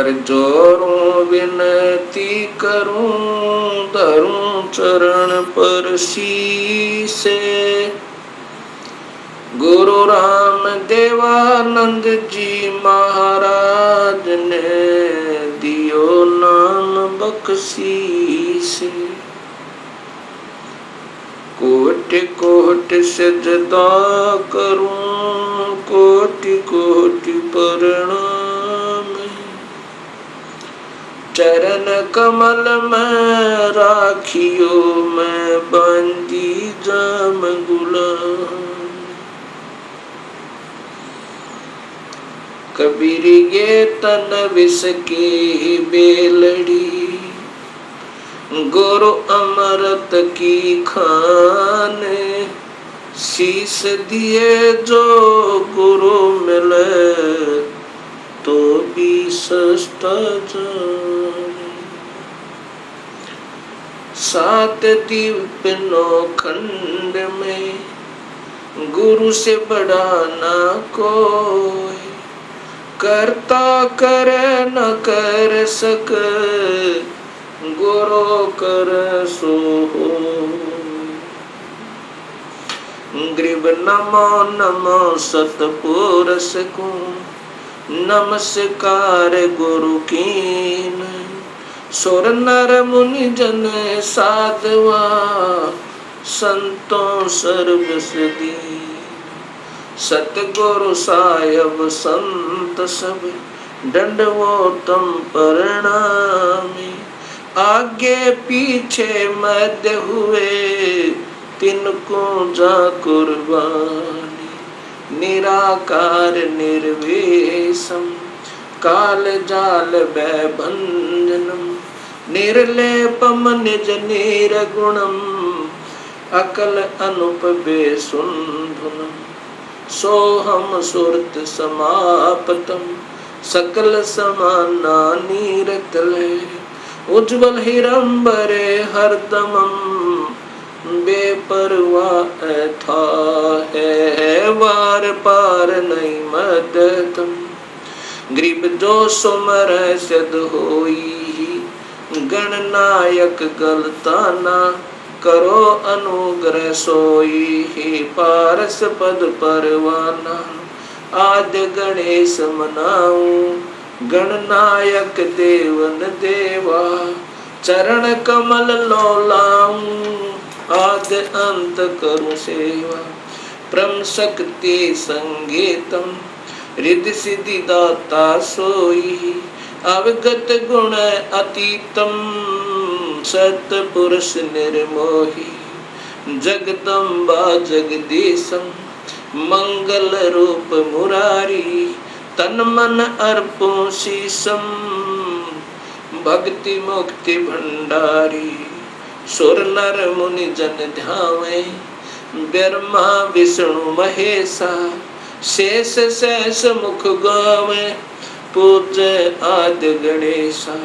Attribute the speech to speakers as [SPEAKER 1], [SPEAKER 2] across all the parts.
[SPEAKER 1] कर जोरूं विनती करूं, धरूं चरण पर शीसे। गुरु राम देवानंद जी महाराज ने दियो नाम बख्शीसे। कोटि कोटि सजदा करूं, कोटि कोटि प्रणाम। चरण कमल में राखियो, मैं बंदी जाम गुलाम। कबीर ये तन विष की बेलड़ी, गुरु अमृत की खान। शीस दिए जो गुरु मिले, तो भी सस्ता जाने। सात दीप नौ खंड में, गुरु से बड़ा ना कोई। करता कर न कर सक, गुरु कर सो होय। ग्रीव नमो नमो सतपुरुष को, नमस्कार गुरु कीन। सुर नर मुनि जन साधवा, संतों सर्वस दीन। सतगुरु साहिब संत सब, दंडवतम प्रणामी। आगे पीछे मध्य हुए, तिनको जा कुर्बानी। निराकार निर्वेशम, काल जाल भंजनम। निर्लेपम निज निर्गुणम, अकल अनुप बेसुंधुनम। सोहम सुरत समापतम, सकल समाना नीरतले। उज्ज्वल हिरंबरे हरदमम, बेपरवाह था है वार पार नहीं मदतम। ग्रीब जो सुमर सिद्ध होई, गणनायक गलताना। करो अनुग्रह सोई, ही पारस पद परवाना। आद्य गणेश मनाऊं, गणनायक देवन देवा। चरण कमल लोलाऊं, आद्य अंत करूं सेवा। परम शक्ति संगीतम, रिद्धि सिद्धि दाता सोई। अवगत गुण अतीतम, सतपुरुष निर्मोही। जगदम्बा जगदीशम, मंगल रूप मुरारी। तन मन अर्पों शीसम, भक्ति मुक्ति भंडारी। सुर नर मुनि जन ध्यावे, ब्रह्मा विष्णु महेशा। शेष शेष मुख गावे, पूज्य आद्य गणेशा।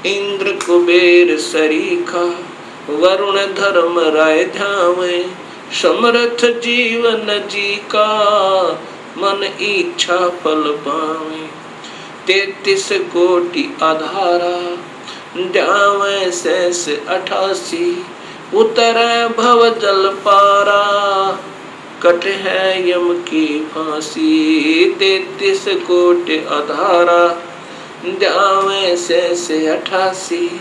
[SPEAKER 1] इंद्र कुबेर सरीखा, वरुण धर्म राय ध्यावे। समर्थ जीवन जी का, मन इच्छा फल पावे। 33 कोटि आधारा, ध्यावे शेष 88। उतर भव जल पारा, कट है यम की फांसी। 33 कोटि आधारा, ध्यावे शेष 88।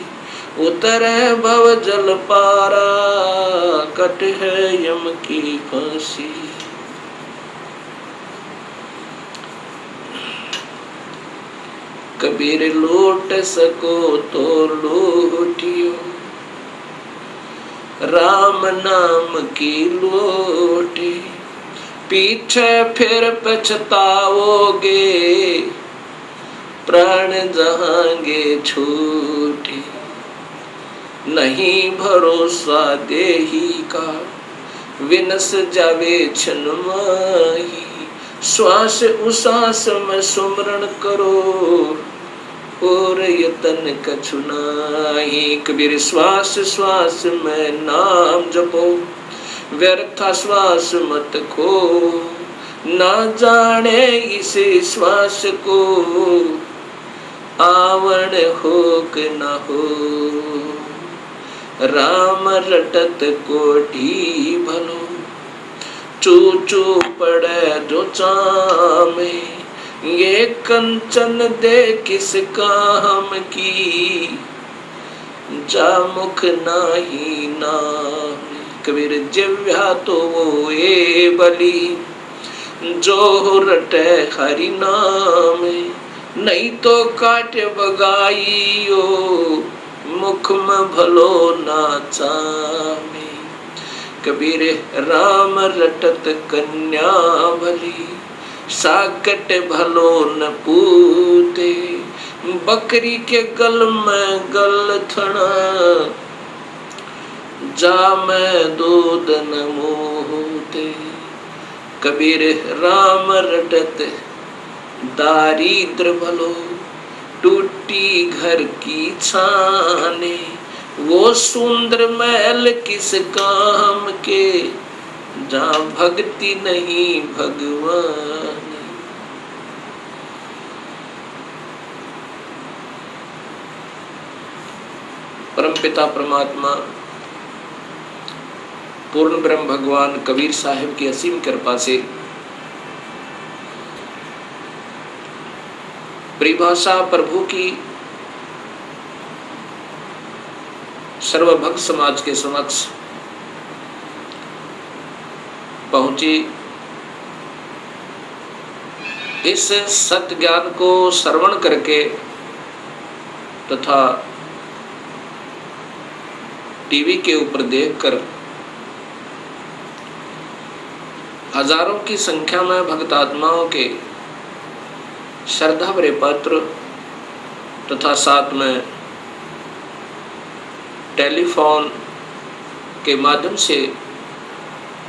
[SPEAKER 1] उतर भव जल पारा, कट है यम की फांसी। कबीर लूट सको तो लूटियो, राम नाम की लोटी। पीछे फिर पछताओगे, प्राण जहांगे छूटे। नहीं भरोसा देही का, विनस जावे क्षण माही। श्वास उसास में सुमरण करो, और यतन कछु नाही। कबीर श्वास श्वास में नाम जपो, व्यर्थ श्वास मत खो। ना जाने इस श्वास को, आवण हो कि न हो, राम रटत कोठी भलो, चू चू पड़े जो चामे, ये कंचन दे किस काम की, जा मुख नाही नाम। कबीर जिव्या तो वो ये बली, जो रटे हरि नाम, नहीं तो काट बगाइयो, मुख में भलो ना चामे। कबीर राम रटत कन्या भली, साकट भलो न पूते, बकरी के गल में गल थना, जा में दूध न मोहते। कबीर राम रटत दारिद्र भलो, टूटी घर की छाने, वो सुंदर महल किस काम के, जहाँ भक्ति नहीं भगवान। परमपिता परमात्मा पूर्ण ब्रह्म भगवान कबीर साहिब की असीम कृपा से परिभाषा प्रभु की सर्वभक्त समाज के समक्ष पहुंची। इस सत्य ज्ञान को श्रवण करके तथा टीवी के ऊपर देखकर हजारों की संख्या में भक्त आत्माओं के श्रद्धा भरे पत्र तथा साथ में टेलीफोन के माध्यम से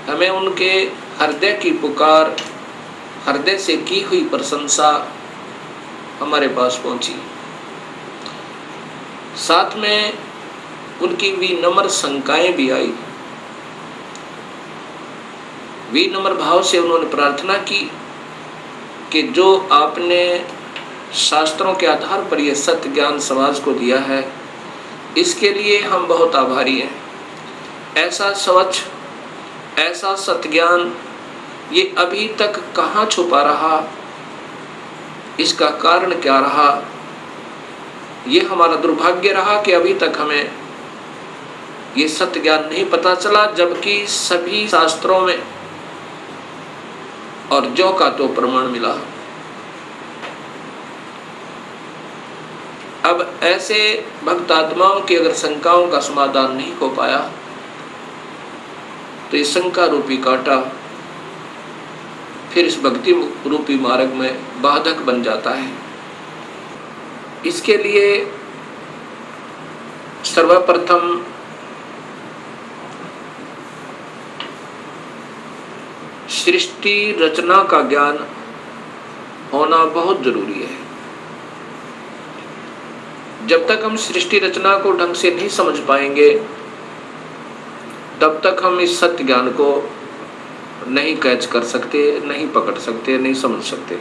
[SPEAKER 1] हमें उनके हृदय की पुकार, हृदय से की हुई प्रशंसा हमारे पास पहुंची। साथ में उनकी विनम्र शंकाएं भी आई। विनम्र भाव से उन्होंने प्रार्थना की कि जो आपने शास्त्रों के आधार पर यह सत्य ज्ञान समाज को दिया है, इसके लिए हम बहुत आभारी हैं। ऐसा स्वच्छ, ऐसा सत्य ज्ञान ये अभी तक कहाँ छुपा रहा, इसका कारण क्या रहा? ये हमारा दुर्भाग्य रहा कि अभी तक हमें ये सत्य ज्ञान नहीं पता चला, जबकि सभी शास्त्रों में और जो का तो प्रमाण मिला। अब ऐसे भक्त आत्माओं की अगर शंकाओं का समाधान नहीं हो पाया तो इस शंका रूपी कांटा फिर इस भक्ति रूपी मार्ग में बाधक बन जाता है। इसके लिए सर्वप्रथम सृष्टि रचना का ज्ञान होना बहुत जरूरी है। जब तक हम सृष्टि रचना को ढंग से नहीं समझ पाएंगे, तब तक हम इस सत्य ज्ञान को नहीं कैच कर सकते, नहीं पकड़ सकते, नहीं समझ सकते।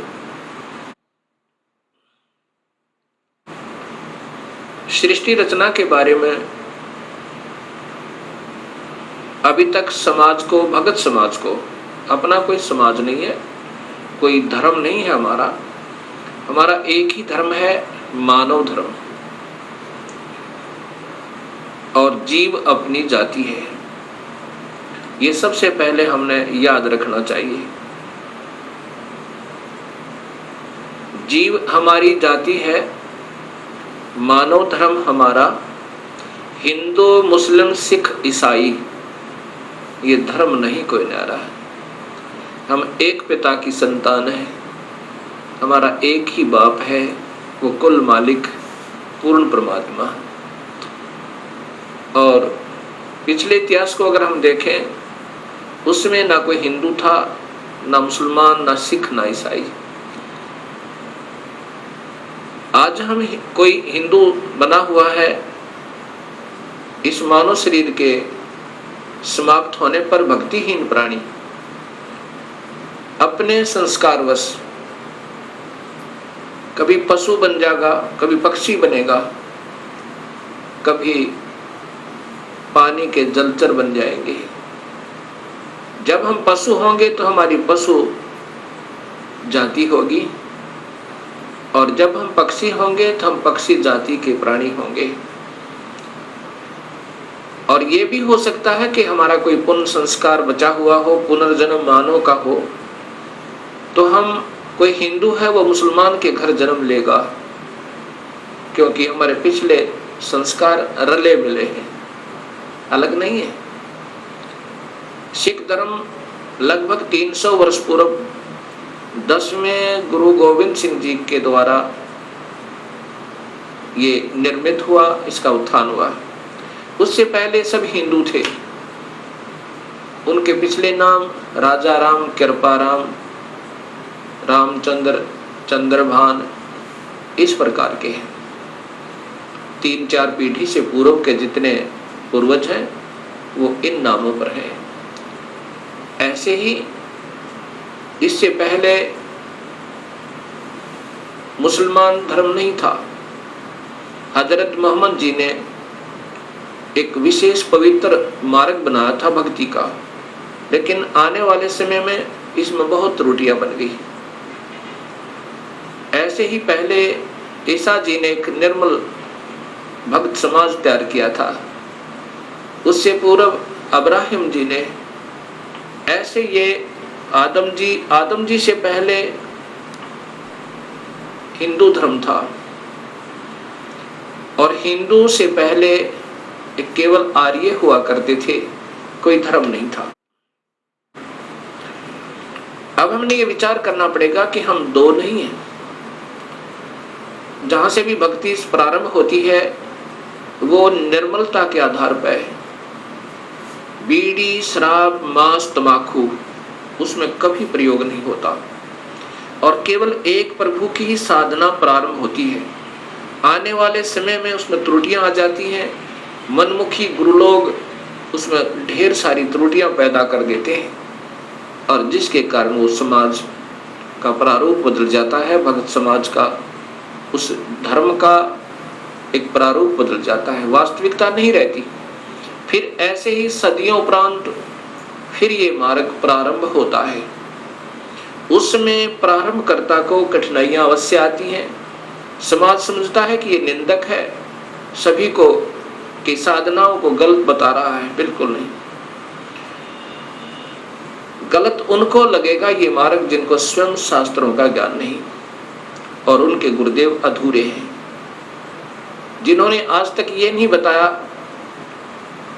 [SPEAKER 1] सृष्टि रचना के बारे में अभी तक समाज को, भगत समाज को, अपना कोई समाज नहीं है, कोई धर्म नहीं है हमारा एक ही धर्म है, मानव धर्म, और जीव अपनी जाति है। ये सबसे पहले हमने याद रखना चाहिए। जीव हमारी जाति है, मानव धर्म हमारा हिंदू, मुस्लिम, सिख, ईसाई ये धर्म नहीं कोई न्यारा है। हम एक पिता की संतान हैं, हमारा एक ही बाप है, वो कुल मालिक पूर्ण परमात्मा। और पिछले इतिहास को अगर हम देखें, उसमें ना कोई हिंदू था, ना मुसलमान, ना सिख, ना ईसाई। आज हम कोई हिंदू बना हुआ है, इस मानव शरीर के समाप्त होने पर भक्तिहीन प्राणी अपने संस्कारवश कभी पशु बन जाएगा, कभी पक्षी बनेगा, कभी पानी के जलचर बन जाएंगे। जब हम पशु होंगे तो हमारी पशु जाति होगी, और जब हम पक्षी होंगे तो हम पक्षी जाति के प्राणी होंगे। और ये भी हो सकता है कि हमारा कोई पुण्य संस्कार बचा हुआ हो, पुनर्जन्म मानव का हो, तो हम, कोई हिंदू है वो मुसलमान के घर जन्म लेगा, क्योंकि हमारे पिछले संस्कार रले मिले हैं, अलग नहीं है। सिख धर्म लगभग 300 वर्ष पूर्व 10वें गुरु गोविंद सिंह जी के द्वारा ये निर्मित हुआ, इसका उत्थान हुआ। उससे पहले सब हिंदू थे। उनके पिछले नाम राजा राम, कृपा राम, रामचंद्र, चंद्रभान, इस प्रकार के हैं। 3-4 पीढ़ी से पूर्व के जितने पूर्वज हैं वो इन नामों पर हैं। ऐसे ही इससे पहले मुसलमान धर्म नहीं था। हजरत मोहम्मद जी ने एक विशेष पवित्र मार्ग बनाया था भक्ति का, लेकिन आने वाले समय में इसमें बहुत त्रुटियां बन गई। ऐसे ही पहले ईसा जी ने एक निर्मल भक्त समाज तैयार किया था, उससे पूर्व अब्राहिम जी ने, ऐसे ये आदम जी से पहले हिंदू धर्म था, और हिंदू से पहले केवल आर्य हुआ करते थे, कोई धर्म नहीं था। अब हमने ये विचार करना पड़ेगा कि हम दो नहीं हैं। जहां से भी भक्ति प्रारंभ होती है वो निर्मलता के आधार पर है। बीड़ी, शराब, मांस, तंबाकू उसमें कभी प्रयोग नहीं होता, और केवल एक प्रभु की ही साधना प्रारंभ होती है। आने वाले समय में उसमें त्रुटियां आ जाती हैं। मनमुखी गुरु लोग उसमें ढेर सारी त्रुटियां पैदा कर देते हैं, और जिसके कारण वो समाज का प्रारूप बदल जाता है, भक्त समाज का, उस धर्म का एक प्रारूप बदल जाता है, वास्तविकता नहीं रहती। फिर ऐसे ही सदियों उपरांत फिर ये मार्ग प्रारंभ होता है। उसमें प्रारंभकर्ता को कठिनाइयां अवश्य आती हैं। समाज समझता है कि ये निंदक है, सभी को की साधनाओं को गलत बता रहा है। बिल्कुल नहीं, गलत उनको लगेगा ये मार्ग जिनको स्वयं शास्त्रों का ज्ञान नहीं, और उनके गुरुदेव अधूरे हैं, जिन्होंने आज तक ये नहीं बताया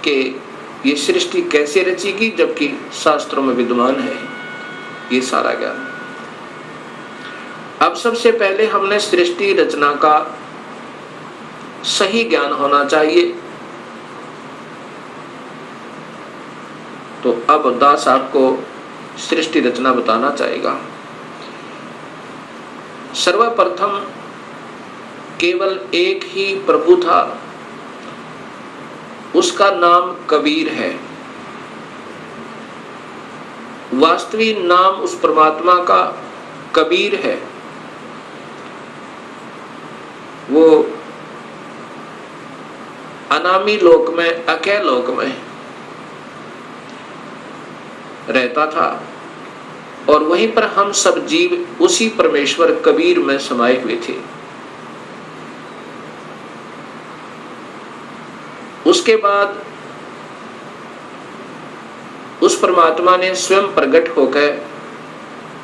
[SPEAKER 1] कि ये सृष्टि कैसे रचेगी, जबकि शास्त्रों में विद्यमान है ये सारा ज्ञान। अब सबसे पहले हमने सृष्टि रचना का सही ज्ञान होना चाहिए। तो अब दास आपको सृष्टि रचना बताना चाहेगा। सर्वप्रथम केवल एक ही प्रभु था, उसका नाम कबीर है। वास्तविक नाम उस परमात्मा का कबीर है। वो अनामी लोक में, अकय लोक में रहता था, और वहीं पर हम सब जीव उसी परमेश्वर कबीर में समाये हुए थे। उसके बाद उस परमात्मा ने स्वयं प्रकट होकर,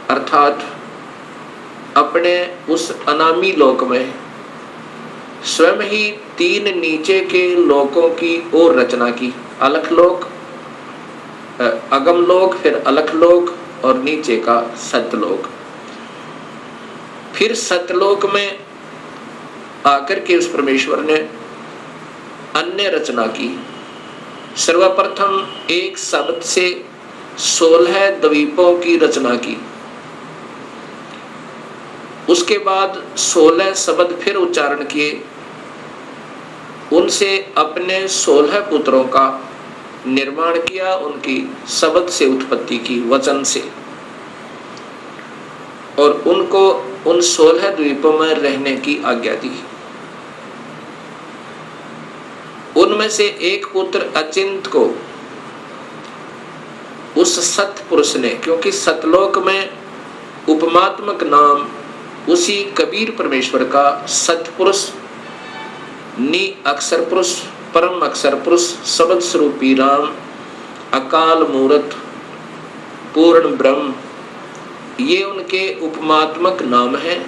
[SPEAKER 1] अर्थात अपने उस अनामी लोक में स्वयं ही 3 नीचे के लोकों की ओर रचना की। अलख लोक, अगम लोक, फिर अलख लोक, और नीचे का सतलोक। फिर सतलोक में आकर के उस परमेश्वर ने अन्य रचना की। सर्वप्रथम एक शब्द से 16 द्वीपों की रचना की। उसके बाद 16 शब्द फिर उच्चारण किए, उनसे अपने 16 पुत्रों का निर्माण किया, उनकी शब्द से उत्पत्ति की, वचन से, और उनको उन 16 द्वीपों में रहने की आज्ञा दी। उनमें से एक पुत्र अचिंत को उस सतपुरुष ने, क्योंकि सतलोक में उपमात्मक नाम उसी कबीर परमेश्वर का सतपुरुष, नि अक्षर पुरुष, परम अक्षर पुरुष, शब्द स्वरूपी राम, अकाल मूर्त, पूर्ण ब्रह्म, ये उनके उपमात्मक नाम हैं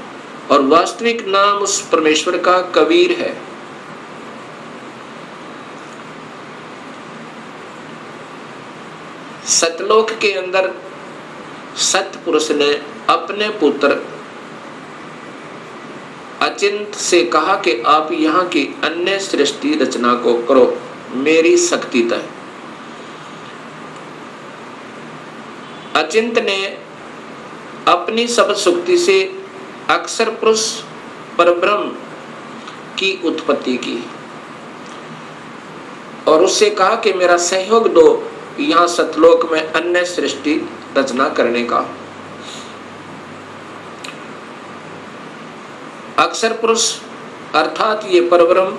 [SPEAKER 1] और वास्तविक नाम उस परमेश्वर का कबीर है। सतलोक के अंदर सतपुरुष ने अपने पुत्र अचिंत से कहा कि आप यहाँ की अन्य सृष्टि रचना को करो मेरी शक्ति तय। अचिंत ने अपनी शब्द शक्ति से अक्षर पुरुष परब्रह्म की उत्पत्ति की और उससे कहा कि मेरा सहयोग दो यहाँ सतलोक में अन्य सृष्टि रचना करने का। अक्षर पुरुष अर्थात ये परब्रह्म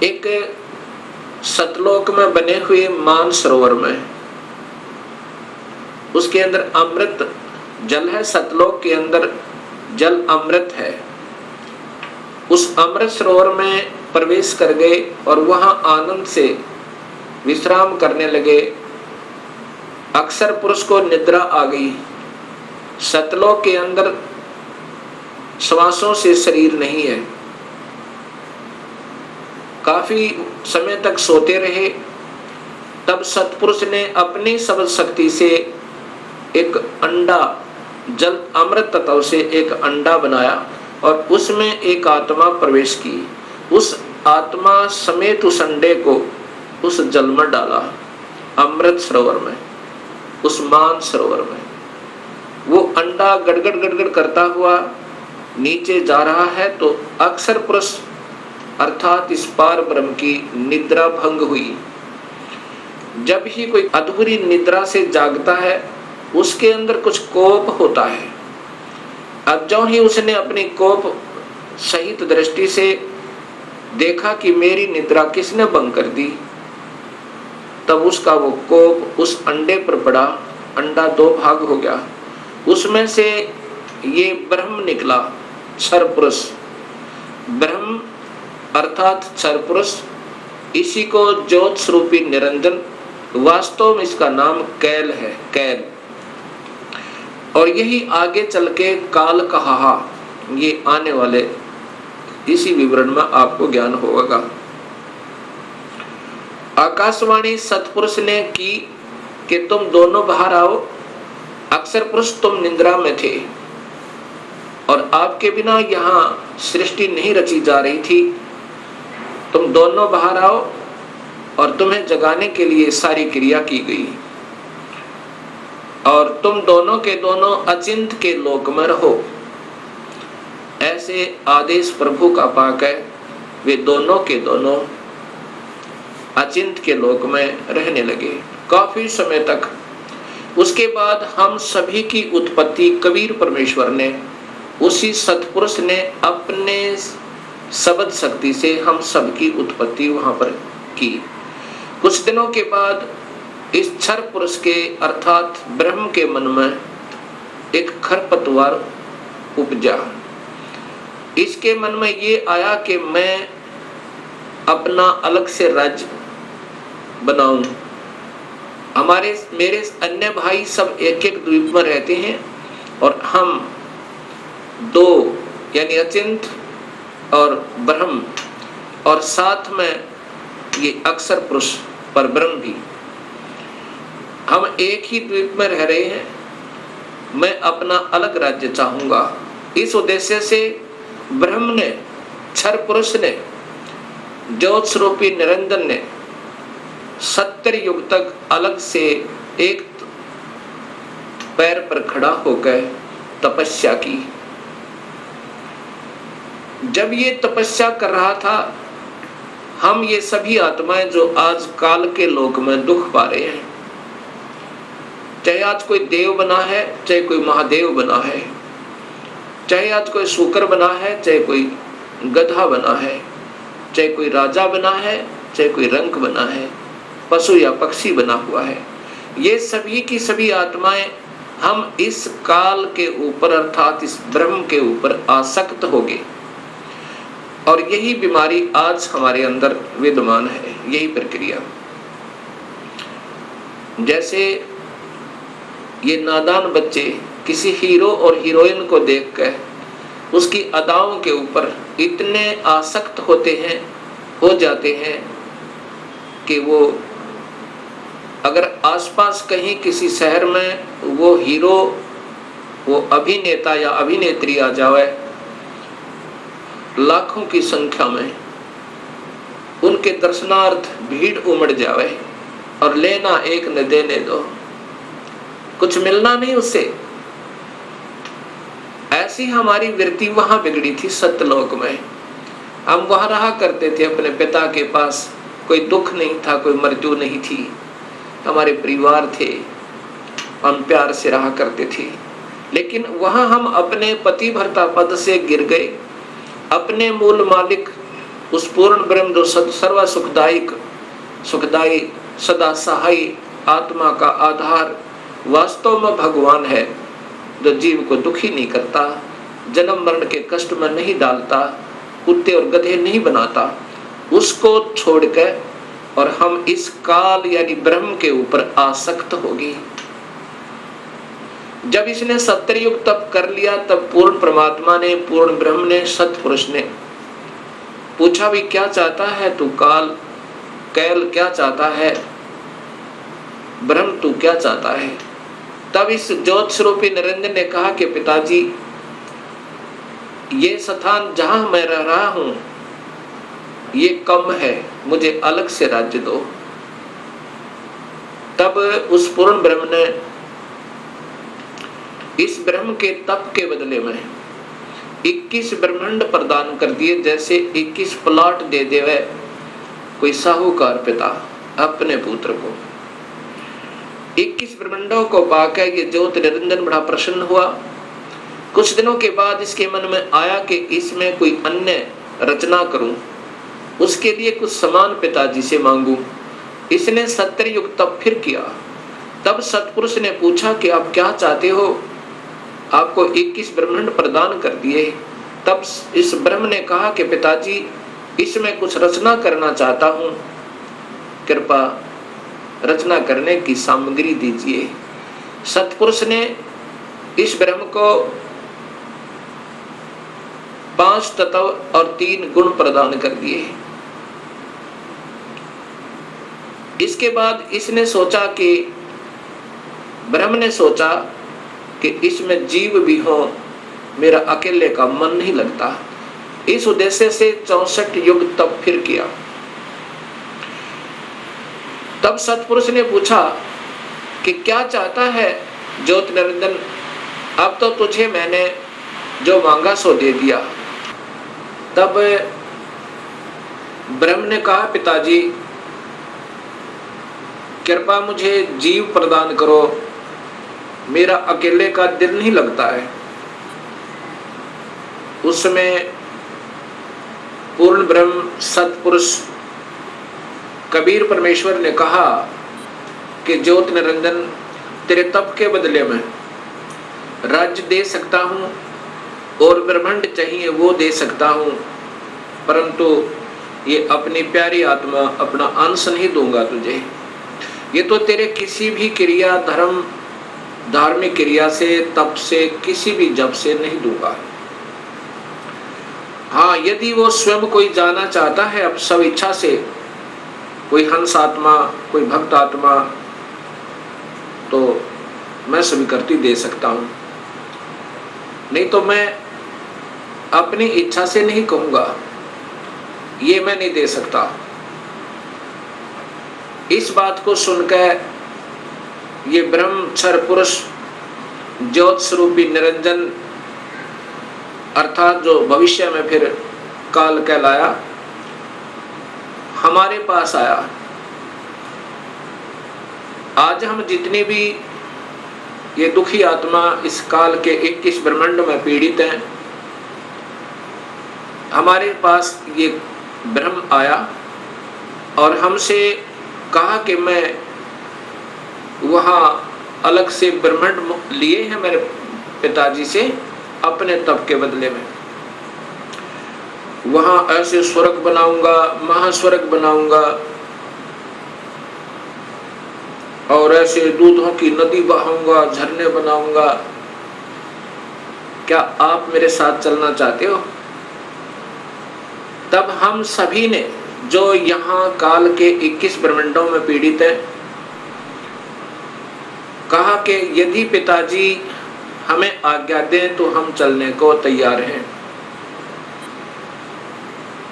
[SPEAKER 1] एक सतलोक में बने हुए मान सरोवर में, उसके अंदर अमृत जल है। सतलोक के अंदर जल अमृत है। उस अमृत सरोवर में प्रवेश कर गए और वहां आनंद से विश्राम करने लगे। अक्षर पुरुष को निद्रा आ गई। सतलोक के अंदर श्वासों से शरीर नहीं है। काफी समय तक सोते रहे। तब सतपुरुष ने अपनी शब्द शक्ति से एक अंडा, जल अमृत तत्व से एक अंडा बनाया और उसमें एक आत्मा प्रवेश की। उस आत्मा समेत उस अंडे को उस जल में डाला, अमृत सरोवर में, उस मान सरोवर में। वो अंडा गड़गड़ गड़गड़ करता हुआ नीचे जा रहा है तो अक्षर पुरुष अर्थात इस पार ब्रह्म की निद्रा भंग हुई। जब ही कोई अधूरी निद्रा से जागता है उसके अंदर कुछ कोप होता है। अब जो ही उसने अपनी कोप सहित दृष्टि से देखा कि मेरी निद्रा किसने भंग कर दी, तब उसका वो कोप उस अंडे पर पड़ा। अंडा दो भाग हो गया। उसमें से ये ब्रह्म निकला, क्षर पुरुष। ब्रह्म अर्थात क्षर पुरुष, इसी को ज्योत स्वरूपी निरंजन, वास्तव में इसका नाम कैल है, कैल। और यही आगे चल के काल कहा, ये आने वाले इसी विवरण में आपको ज्ञान होगा। आकाशवाणी सतपुरुष ने की कि तुम दोनों बाहर आओ। अक्षर पुरुष तुम निद्रा में थे और आपके बिना यहाँ सृष्टि नहीं रची जा रही थी। तुम दोनों बाहर आओ और तुम्हें जगाने के लिए सारी क्रिया की गई और तुम दोनों के दोनों अचिंत के लोक में रहो। ऐसे आदेश प्रभु का पाक है। वे दोनों के दोनों अचिंत के लोक में रहने लगे काफी समय तक। उसके बाद हम सभी की उत्पत्ति कबीर परमेश्वर ने, उसी सतपुरुष ने अपने शब्द शक्ति से हम सबकी उत्पत्ति वहां पर की। कुछ दिनों के बाद इस क्षर पुरुष के अर्थात ब्रह्म के मन में एक खरपतवार उपजा। इसके मन में ये आया कि मैं अपना अलग से राज्य बनाऊं। मेरे अन्य भाई सब एक एक द्वीप में रहते हैं और हम दो यानी अचिंत और ब्रह्म और साथ में ये अक्षर पुरुष पर ब्रह्म भी, हम एक ही द्वीप में रह रहे हैं। मैं अपना अलग राज्य चाहूंगा। इस उद्देश्य से ब्रह्म ने, क्षर पुरुष ने, ज्योत स्वरूपी निरंजन ने 70 युग तक अलग से एक पैर पर खड़ा होकर तपस्या की। जब ये तपस्या कर रहा था, हम ये सभी आत्माएं जो आज काल के लोक में दुख पा रहे हैं, चाहे आज कोई देव बना है, चाहे कोई महादेव बना है, चाहे आज कोई शूकर बना है, चाहे कोई गधा बना है, चाहे कोई राजा बना है, चाहे कोई रंक बना है, पशु या पक्षी बना हुआ है, ये सभी की सभी आत्माएं हम इस काल के ऊपर अर्थात इस ब्रह्म के ऊपर आसक्त हो गए। और यही बीमारी आज हमारे अंदर विद्यमान है, यही प्रक्रिया। जैसे ये नादान बच्चे किसी हीरो और हीरोइन को देखकर उसकी अदाओं के ऊपर इतने आसक्त होते हैं, हो जाते हैं कि वो अगर आसपास कहीं किसी शहर में वो हीरो, वो अभिनेता या अभिनेत्री आ जाए, लाखों की संख्या में उनके दर्शनार्थ भीड़ उमड़ जाए और लेना एक न देने दो, कुछ मिलना नहीं उससे। ऐसी हमारी वृत्ति वहां बिगड़ी थी सत्यलोक में। हम वहां रहा करते थे अपने पिता के पास, कोई दुख नहीं था, कोई मृत्यु नहीं थी, हमारे परिवार थे, हम प्यार से रहा करते थे। लेकिन वहां हम अपने पति भर्ता पद से गिर गए, अपने मूल मालिक उस पूर्ण ब्रह्म जो सर्व सुखदायी सदा सहाय आत्मा का आधार वास्तव में भगवान है, जो जीव को दुखी नहीं करता, जन्म मरण के कष्ट में नहीं डालता, कुत्ते और गधे नहीं बनाता, उसको छोड़कर और हम इस काल यानी ब्रह्म के ऊपर आसक्त हो गए। जब इसने सत्युग तप कर लिया, तब पूर्ण परमात्मा ने, पूर्ण ब्रह्म ने, सतपुरुष ने पूछा भी क्या चाहता है तू काल, कैल क्या चाहता है, ब्रह्म तू क्या चाहता है। तब इस ज्योत स्वरूपी निरंजन ने कहा कि पिताजी, ये स्थान जहां मैं रह रहा हूं ये कम है, मुझे अलग से राज्य दो। तब उस पूर्ण ब्रह्म ने इस ब्रह्म के तप के बदले में 21 ब्रह्मांड प्रदान कर दिए, जैसे 21 प्लॉट दे देवे कोई साहूकार पिता अपने पुत्र को। 21 ब्रह्मांडों को पाकर ये ज्योत निरंजन बड़ा प्रसन्न हुआ। कुछ दिनों के बाद इसके मन में आया कि इसमें कोई अन्य रचना करूं, उसके लिए कुछ सामान पिताजी से मांगूं। इसने सत्ययुग तप फिर किया। तब सतपुरुष ने पूछा कि आप क्या चाहते हो, आपको 21 ब्रह्मांड प्रदान कर दिए। तब इस ब्रह्म ने कहा कि पिताजी, इसमें कुछ रचना करना चाहता हूं, कृपा रचना करने की सामग्री दीजिए। सतपुरुष ने इस ब्रह्म को 5 तत्व और 3 गुण प्रदान कर दिए। इसके बाद इसने सोचा कि ब्रह्म ने सोचा कि इसमें जीव भी हो, मेरा अकेले का मन नहीं लगता। इस उद्देश्य से 64 युग तप फिर किया। तब सतपुरुष ने पूछा कि क्या चाहता है ज्योत निरंजन, अब तो तुझे मैंने जो मांगा सो दे दिया। तब ब्रह्म ने कहा, पिताजी कृपा मुझे जीव प्रदान करो, मेरा अकेले का दिल नहीं लगता है। उस समय पूर्ण ब्रह्म सतपुरुष कबीर परमेश्वर ने कहा कि ज्योत निरंजन, तेरे तप के बदले में राज्य दे सकता हूँ और ब्रह्मांड चाहिए वो दे सकता हूँ, परंतु ये अपनी प्यारी आत्मा, अपना अंश नहीं दूंगा तुझे। ये तो तेरे किसी भी क्रिया, धर्म, धार्मिक क्रिया से, तप से, किसी भी जप से नहीं दूंगा। हाँ, यदि वो स्वयं कोई जाना चाहता है अब सब इच्छा से, कोई हंस आत्मा, कोई भक्त आत्मा, तो मैं स्वीकृति दे सकता हूं, नहीं तो मैं अपनी इच्छा से नहीं कहूंगा, ये मैं नहीं दे सकता। इस बात को सुनकर ये ब्रह्मक्षर पुरुष ज्योत स्वरूपी निरंजन अर्थात जो भविष्य में फिर काल कहलाया, हमारे पास आया। आज हम जितनी भी ये दुखी आत्मा इस काल के 21 ब्रह्मांड में पीड़ित हैं। हमारे पास ये ब्रह्म आया और हमसे कहा कि मैं वहाँ अलग से ब्रह्मांड लिए हैं मेरे पिताजी से अपने तप के बदले में, वहाँ ऐसे स्वर्ग बनाऊंगा, महास्वर्ग बनाऊंगा और ऐसे दूधों की नदी बहाऊंगा, झरने बनाऊंगा। क्या आप मेरे साथ चलना चाहते हो? तब हम सभी ने जो यहाँ काल के 21 ब्रह्मांडों में पीड़ित है, कहा कि यदि पिताजी हमें आज्ञा दें तो हम चलने को तैयार हैं।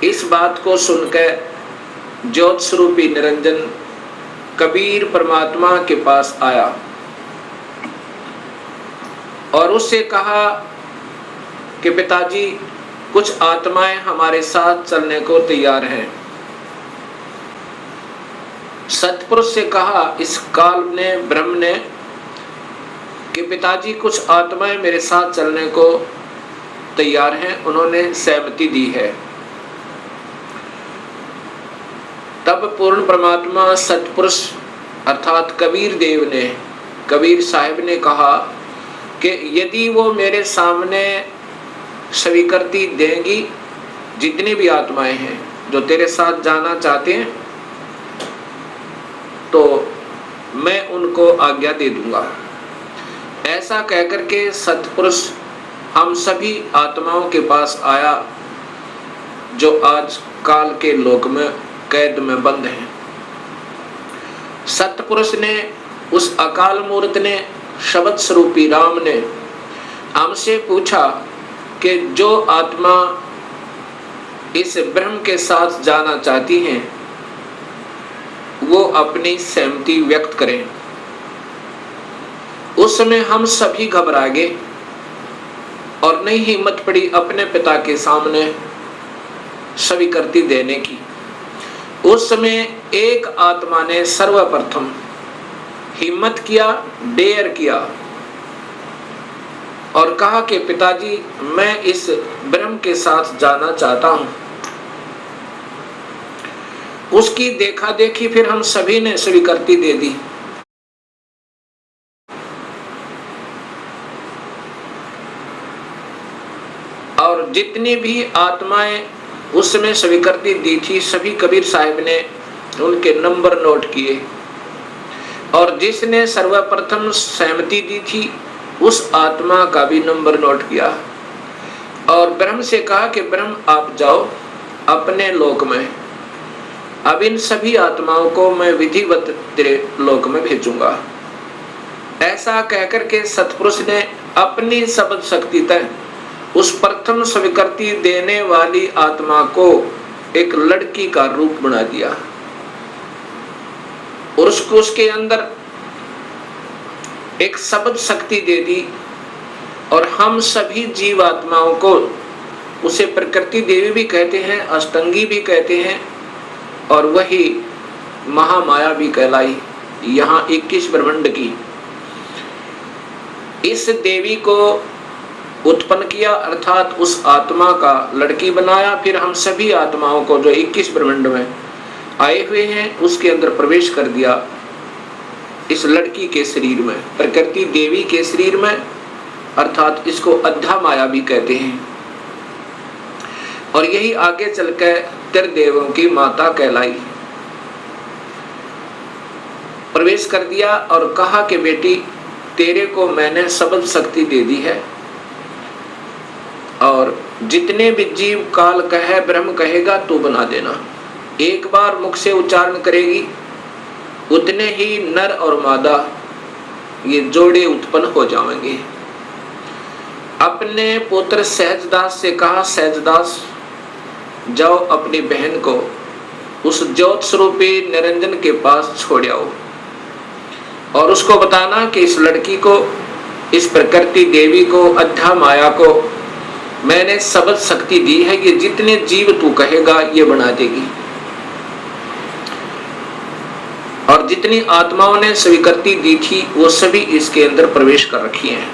[SPEAKER 1] इस बात को सुनकर ज्योत स्वरूपी निरंजन कबीर परमात्मा के पास आया और उससे कहा कि पिताजी कुछ आत्माएं हमारे साथ चलने को तैयार हैं। सतपुरुष से कहा इस काल ने, ब्रह्म ने, कि पिताजी कुछ आत्माएं मेरे साथ चलने को तैयार हैं, उन्होंने सहमति दी है। तब पूर्ण परमात्मा सतपुरुष अर्थात कबीर देव ने, कबीर साहिब ने कहा कि यदि वो मेरे सामने स्वीकृति देंगी, जितनी भी आत्माएं हैं जो तेरे साथ जाना चाहते हैं, तो मैं उनको आज्ञा दे दूंगा। ऐसा कहकर के सतपुरुष हम सभी आत्माओं के पास आया जो आज काल के लोक में कैद में बंद हैं। सतपुरुष ने, उस अकाल मूर्त ने, शब्द स्वरूपी राम ने हमसे पूछा कि जो आत्मा इस ब्रह्म के साथ जाना चाहती हैं वो अपनी सहमति व्यक्त करें। उस समय हम सभी घबरा गए और नहीं हिम्मत पड़ी अपने पिता के सामने स्वीकृति देने की। उस समय एक आत्मा ने सर्वप्रथम हिम्मत किया, डेयर किया और कहा कि पिताजी मैं इस ब्रह्म के साथ जाना चाहता हूं। उसकी देखा देखी फिर हम सभी ने स्वीकृति दे दी। और जितनी भी आत्माएं उस समय स्वीकृति दी थी, सभी कबीर साहिब ने उनके नंबर नोट किए और जिसने सर्वप्रथम सहमति दी थी उस आत्मा का भी नंबर नोट किया और ब्रह्म से कहा कि ब्रह्म आप जाओ अपने लोक में, अब इन सभी आत्माओं को मैं विधिवत तेरे लोक में भेजूंगा। ऐसा कहकर के सतपुरुष ने अपनी शब्द शक्ति तक उस प्रथम स्वीकृति देने वाली आत्मा को एक लड़की का रूप बना दिया और उसको उसके अंदर एक शब्द शक्ति दे दी और हम सभी जीव आत्माओं को, उसे प्रकृति देवी भी कहते हैं, अष्टंगी भी कहते हैं और वही महामाया भी कहलाई। यहाँ 21 ब्रह्मांड की इस देवी को उत्पन्न किया अर्थात उस आत्मा का लड़की बनाया। फिर हम सभी आत्माओं को जो 21 ब्रह्मांड में आए हुए हैं उसके अंदर प्रवेश कर दिया, इस लड़की के शरीर में, प्रकृति देवी के शरीर में, अर्थात इसको अध्या माया भी कहते हैं और यही आगे चलकर त्रिदेवों की माता कहलाई। प्रवेश कर दिया और कहा कि बेटी तेरे को मैंने शब्द शक्ति दे दी है और जितने भी जीव काल कहे ब्रह्म कहेगा तो बना देना। एक बार मुख से उच्चारण करेगी उतने ही नर और मादा ये जोड़े उत्पन्न हो जाएंगे। अपने पुत्र सहजदास से कहा सहजदास जाओ अपनी बहन को उस ज्योत स्वरूपी निरंजन के पास छोड़ आओ और उसको बताना कि इस लड़की को, इस प्रकृति देवी को, अध्या माया को मैंने शब्द शक्ति दी है, ये जितने जीव तू कहेगा ये बना देगी। और जितनी आत्माओं ने स्वीकृति दी थी वो सभी इसके अंदर प्रवेश कर रखी हैं।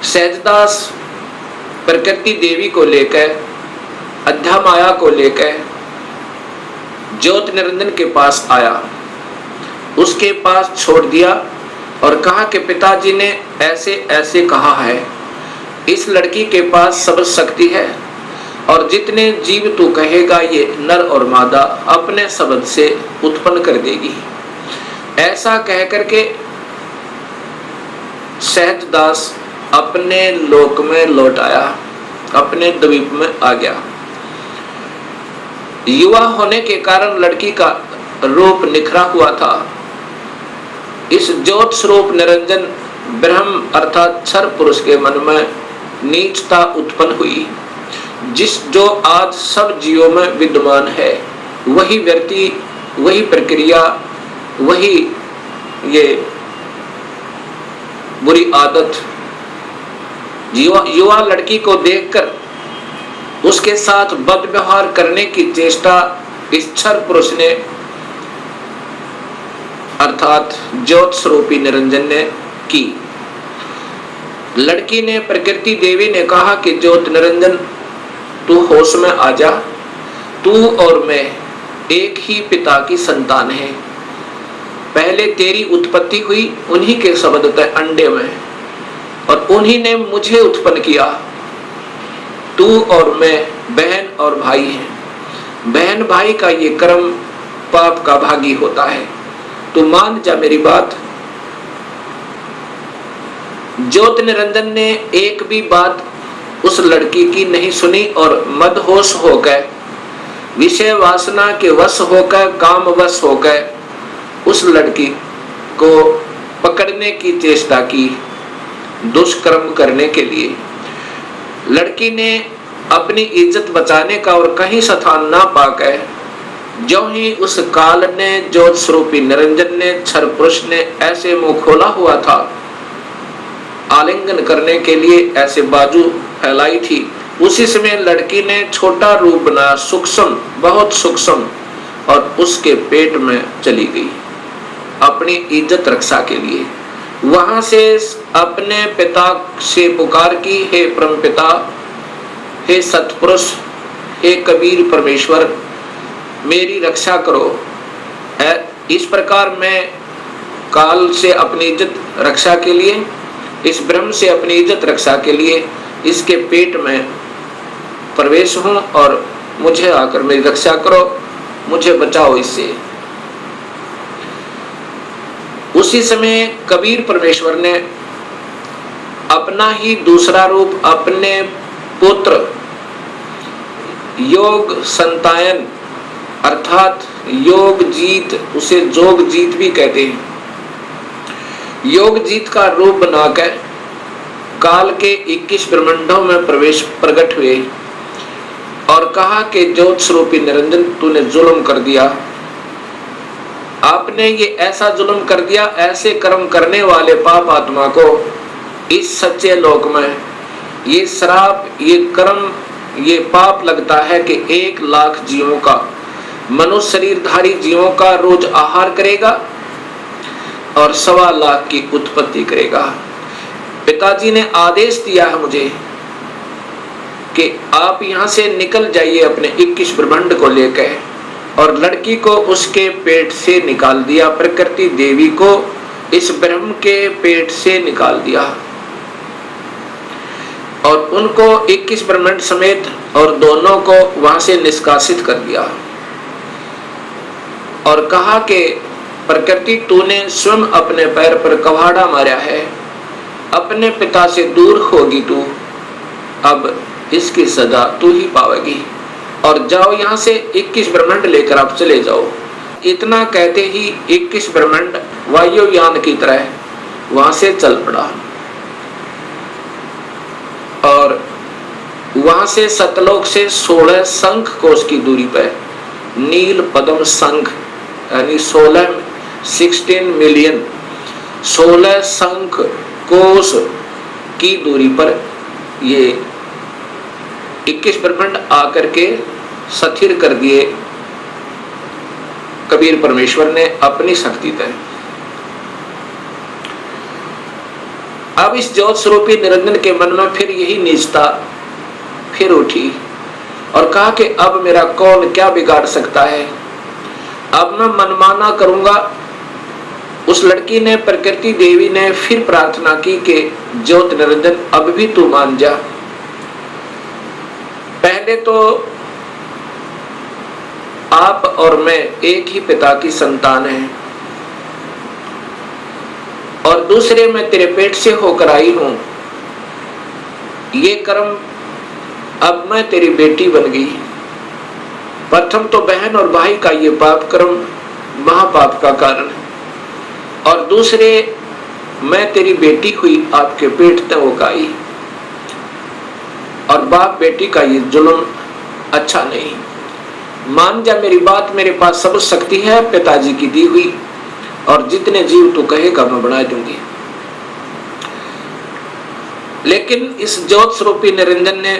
[SPEAKER 1] सहजदास प्रकृति देवी को लेकर, अध्या माया को लेकर ज्योत निरंजन के पास आया, उसके पास छोड़ दिया और कहा कि पिताजी ने ऐसे ऐसे कहा है, इस लड़की के पास सब शक्ति है और जितने जीव तू कहेगा ये नर और मादा अपने शब्द से उत्पन्न कर देगी। ऐसा कह करके सहजदास अपने लोक में लौट आया, अपने द्वीप में आ गया। युवा होने के कारण लड़की का रूप निखरा हुआ था। इस ज्योत स्वरूप निरंजन ब्रह्म अर्थात क्षर पुरुष के मन में नीचता उत्पन्न हुई। जो आज सब जीवों में विद्यमान है, वही व्यक्ति, वही प्रक्रिया, वही ये बुरी आदत युवा लड़की को देखकर उसके साथ बद व्यवहार करने की चेष्टा इस क्षर पुरुष ने अर्थात ज्योत स्वरूपी निरंजन ने की। लड़की ने, प्रकृति देवी ने कहा कि ज्योत निरंजन तू होश में आ जा, तू और मैं एक ही पिता की संतान है। पहले तेरी उत्पत्ति हुई उन्हीं के शब्द तय अंडे में और उन्हीं ने मुझे उत्पन्न किया। तू और मैं बहन और भाई हैं। बहन भाई का ये कर्म पाप का भागी होता है। तू मान जा मेरी बात। ज्योत निरंजन ने एक भी बात उस लड़की की नहीं सुनी और मदहोश होकर, विषय वासना के वश होकर, काम वश होकर उस लड़की को पकड़ने की चेष्टा की, दुष्कर्म करने के लिए। लड़की ने अपनी इज्जत बचाने का और कहीं स्थान ना पाकर, जो ही उस काल ने, ज्योत स्वरूपी निरंजन ने, क्षर पुरुष ने ऐसे मुंह खोला हुआ था, आलिंगन करने के लिए ऐसे बाजू फैलाई थी, उसी समय लड़की ने छोटा रूप बनाया, सूक्ष्म, बहुत सूक्ष्म, और उसके पेट में चली गई अपनी इज्जत रक्षा के लिए। वहां से अपने पिता से पुकार की, हे परम पिता, हे सतपुरुष, हे कबीर परमेश्वर, मेरी रक्षा करो। इस प्रकार मैं काल से अपनी इज्जत रक्षा के लिए, इस ब्रह्म से अपनी इज्जत रक्षा के लिए इसके पेट में प्रवेश हूं और मुझे आकर मेरी रक्षा करो, मुझे बचाओ इससे। उसी समय कबीर परमेश्वर ने अपना ही दूसरा रूप अपने पुत्र योग संतायन अर्थात योग जीत, उसे जोग जीत भी कहते हैं, योग जीत का रूप बनाकर काल के 21 ब्रह्मांडों में प्रकट हुए और कहा कि ज्योत स्वरूपी निरंजन तूने जुल्म कर दिया, आपने ये ऐसा जुल्म कर दिया, ऐसे कर्म करने वाले पाप आत्मा को इस सच्चे लोक में ये श्राप, ये कर्म, ये पाप लगता है कि 1 लाख जीवों का, मनुष्य शरीरधारी जीवों का रोज आहार करेगा और 1.25 लाख की उत्पत्ति करेगा। पिताजी ने आदेश दिया है मुझे कि आप यहाँ से निकल जाइए अपने 21 ब्रह्मांड को लेकर, और लड़की को उसके पेट से निकाल दिया, प्रकृति देवी को इस ब्रह्म के पेट से निकाल दिया और उनको 21 ब्रह्मांड समेत और दोनों को वहां से निष्कासित कर दिया और कहा कि प्रकृति तूने स्वयं अपने पैर पर कवाड़ा मारा है, अपने पिता से दूर होगी तू, अब इसकी सजा तू ही पावेगी और जाओ यहाँ से 21 ब्रह्मांड लेकर आप चले जाओ। इतना कहते ही 21 ब्रह्मांड वायुयान की तरह वहां से चल पड़ा और वहां से सतलोक से 16 शंख कोश की दूरी पर नील पद्म शंख यानी 16 मिलियन 16 शंख कोश की दूरी पर ये 21 ब्रह्मांड आकर के स्थिर कर दिए कबीर परमेश्वर ने अपनी शक्ति तय। अब इस ज्योत स्वरूपी निरंजन के मन में फिर यही नीचता फिर उठी और कहा कि अब मेरा कौन क्या बिगाड़ सकता है, अब मैं मनमाना करूंगा। उस लड़की ने, प्रकृति देवी ने फिर प्रार्थना की कि ज्योत निरंजन अब भी तू मान जा। पहले तो आप और मैं एक ही पिता की संतान हैं, और दूसरे मैं तेरे पेट से होकर आई हूं। ये कर्म, अब मैं तेरी बेटी बन गई। प्रथम तो बहन और भाई का ये पाप कर्म महापाप का कारण है, और दूसरे मैं तेरी बेटी हुई आपके पेट तक होकर आई, और बाप बेटी का ये जुल्म अच्छा नहीं। मान जा मेरी बात, मेरे पास सब शक्ति है पिताजी की दी हुई, और जितने जीव तू कहेगा मैं बना दूंगी। लेकिन इस ज्योत स्वरूपी निरंजन ने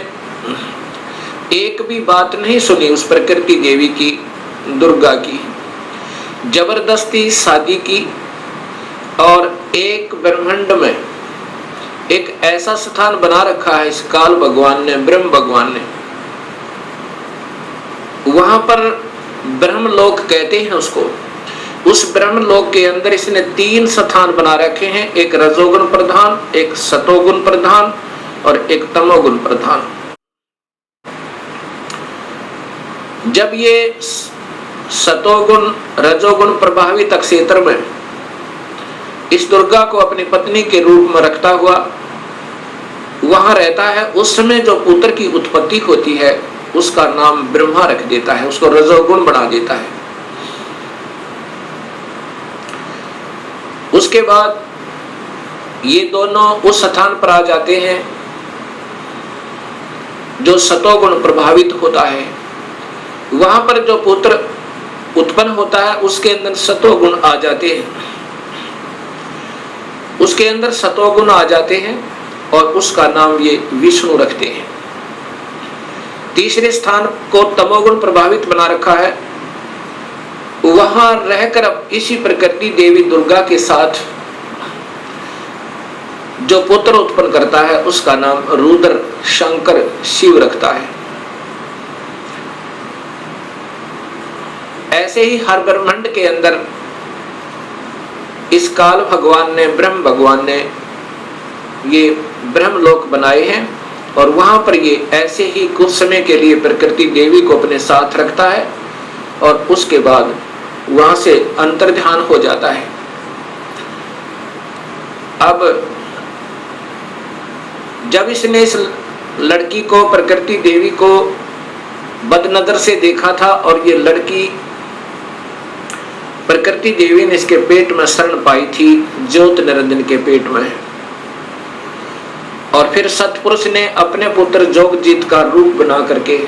[SPEAKER 1] एक भी बात नहीं सुनी उस प्रकृति देवी की, दुर्गा की। जबरदस्ती शादी की, और एक ब्रह्मांड में एक ऐसा स्थान बना रखा है इस काल भगवान ने, ब्रह्म भगवान ने। वहां पर ब्रह्मलोक कहते हैं उसको। उस ब्रह्मलोक के अंदर इसने 3 स्थान बना रखे हैं, एक रजोगुण प्रधान, एक सतोगुण प्रधान और एक तमोगुण प्रधान। जब ये सतोगुण रजोगुण प्रभावित क्षेत्र में इस दुर्गा को अपनी पत्नी के रूप में रखता हुआ वहां रहता है, उस समय जो पुत्र की उत्पत्ति होती है उसका नाम ब्रह्मा रख देता है, उसको रजोगुण बना देता है। उसके बाद ये दोनों उस स्थान पर आ जाते हैं जो सतोगुण प्रभावित होता है। वहां पर जो पुत्र उत्पन्न होता है उसके अंदर सतोगुण आ जाते हैं, उसके अंदर सतोगुण आ जाते हैं, और उसका नाम ये विष्णु रखते हैं। तीसरे स्थान को तमोगुण प्रभावित बना रखा है, वहां रहकर अब इसी प्रकृति देवी दुर्गा के साथ जो पुत्र उत्पन्न करता है उसका नाम रुद्र शंकर शिव रखता है। ऐसे ही हर ब्रह्मांड के अंदर इस काल भगवान ने, ब्रह्म भगवान ने ये ब्रह्मलोक बनाए हैं, और वहां पर ये ऐसे ही कुछ समय के लिए प्रकृति देवी को अपने साथ रखता है, और उसके बाद वहां से अंतर्ध्यान हो जाता है। अब जब इसने इस लड़की को, प्रकृति देवी को बदनजर से देखा था, और ये लड़की प्रकृति देवी ने इसके पेट में शरण पाई थी, ज्योत निरंजन के पेट में, और फिर सतपुरुष ने अपने पुत्र जोगजीत का रूप बना करके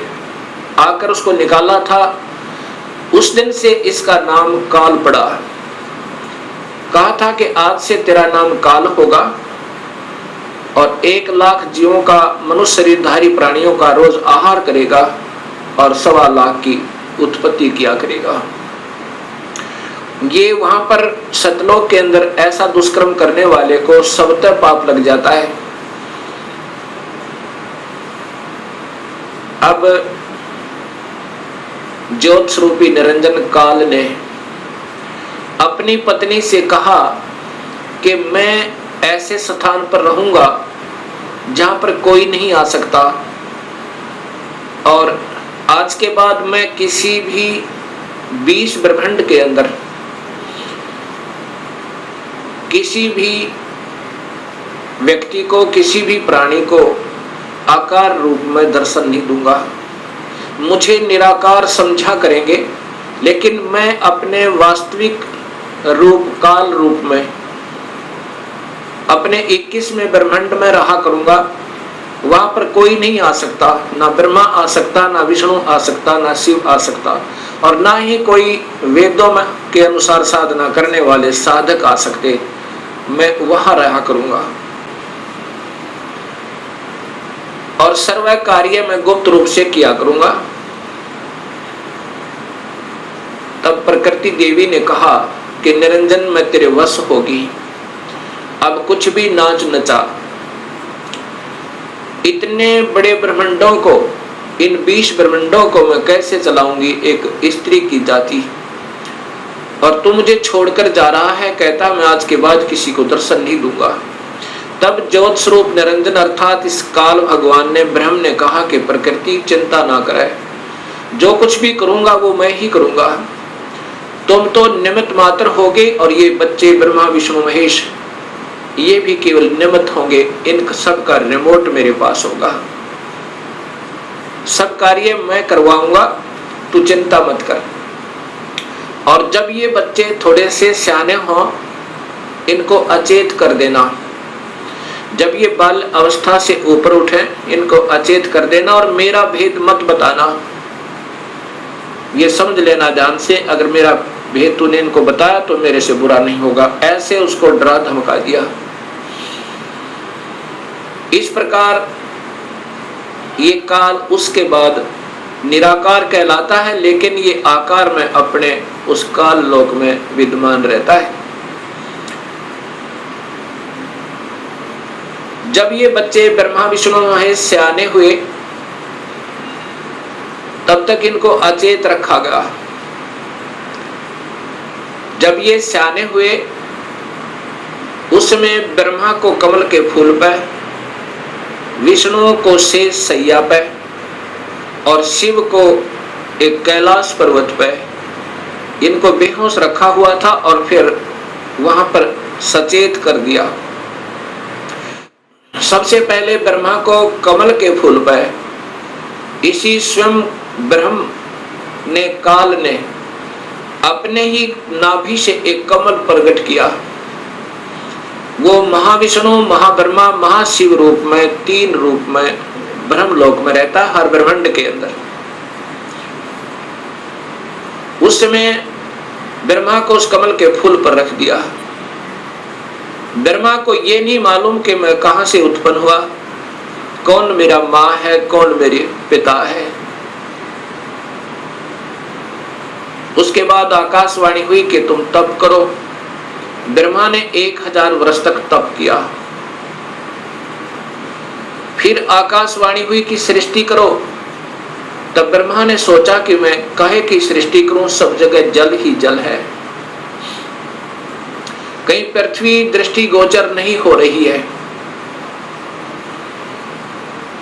[SPEAKER 1] आकर उसको निकाला था। उस दिन से इसका नाम काल पड़ा। कहा था कि आज से तेरा नाम काल होगा, और 1 लाख जीवों का, मनुष्य शरीरधारी प्राणियों का रोज आहार करेगा, और 1.25 लाख की उत्पत्ति किया करेगा। ये वहां पर सतलोक के अंदर ऐसा दुष्कर्म करने वाले को सबतः पाप लग जाता है। अब ज्योत स्वरूपी निरंजन काल ने अपनी पत्नी से कहा कि मैं ऐसे स्थान पर रहूंगा जहां पर कोई नहीं आ सकता, और आज के बाद मैं किसी भी 20 ब्रह्मांड के अंदर किसी भी व्यक्ति को, किसी भी प्राणी को आकार रूप में दर्शन नहीं दूंगा। मुझे निराकार समझा करेंगे, लेकिन मैं अपने वास्तविक रूप, काल रूप में, अपने 21वें ब्रह्मांड में रहा करूंगा। वहां पर कोई नहीं आ सकता, ना ब्रह्मा आ सकता, ना विष्णु आ सकता, ना शिव आ सकता, और ना ही कोई वेदों में के अनुसार साधना करने वाले साधक आ सकते। मैं वहां रहा करूंगा, और सर्व कार्य मैं गुप्त रूप से किया करूंगा। तब प्रकृति देवी ने कहा कि निरंजन मैं तेरे वश होगी, अब कुछ भी नाच नचा। इतने बड़े ब्रह्मांडों को, इन 20 ब्रह्मांडों को मैं कैसे चलाऊंगी एक स्त्री की जाति, और तू मुझे छोड़कर जा रहा है, कहता मैं आज के बाद किसी को दर्शन नहीं दूंगा। तब ज्योत स्वरूप निरंजन अर्थात इस काल भगवान ने, ब्रह्म ने कहा कि प्रकृति चिंता ना करे, जो कुछ भी करूंगा वो मैं ही करूंगा, तुम तो निमित्त मात्र होगे, और ये बच्चे ब्रह्मा विष्णु महेश ये भी केवल निमित्त होंगे, इन सब का रिमोट मेरे पास होगा, सब कार्य मैं करवाऊंगा, तू चिंता मत कर। और जब ये बच्चे थोड़े से सियाने हों, इनको अचेत कर देना, जब ये बाल अवस्था से ऊपर उठे इनको अचेत कर देना, और मेरा भेद मत बताना, ये समझ लेना ध्यान से, अगर मेरा भेद तूने इनको बताया तो मेरे से बुरा नहीं होगा, ऐसे उसको डरा धमका दिया। इस प्रकार ये काल उसके बाद निराकार कहलाता है, लेकिन ये आकार में अपने उस काल लोक में विद्यमान रहता है। जब ये बच्चे ब्रह्मा विष्णु महेश सियाने हुए, तब तक इनको अचेत रखा गया। जब ये सियाने हुए, उसमें ब्रह्मा को कमल के फूल पे, विष्णु को शेष सैया पे, और शिव को एक कैलाश पर्वत पे इनको बेहोश रखा हुआ था, और फिर वहां पर सचेत कर दिया। सबसे पहले ब्रह्मा को कमल के फूल पे इसी स्वयं ब्रह्म ने, काल ने अपने ही नाभि से एक कमल प्रकट किया। वो महाविष्णु, महाब्रह्मा, महाशिव रूप में, 3 रूप में ब्रह्मलोक में रहता है, हर ब्रह्मांड के अंदर। उस समय ब्रह्मा को उस कमल के फूल पर रख दिया। ब्रह्मा को ये नहीं मालूम कि मैं कहां से उत्पन्न हुआ, कौन मेरा माँ है, कौन मेरे पिता है। उसके बाद आकाशवाणी हुई कि तुम तप करो। ब्रह्मा ने 1000 वर्ष तक तप किया। फिर आकाशवाणी हुई कि सृष्टि करो। तब ब्रह्मा ने सोचा कि मैं काहे की सृष्टि करूं, सब जगह जल ही जल है, कहीं पृथ्वी दृष्टि गोचर नहीं हो रही है।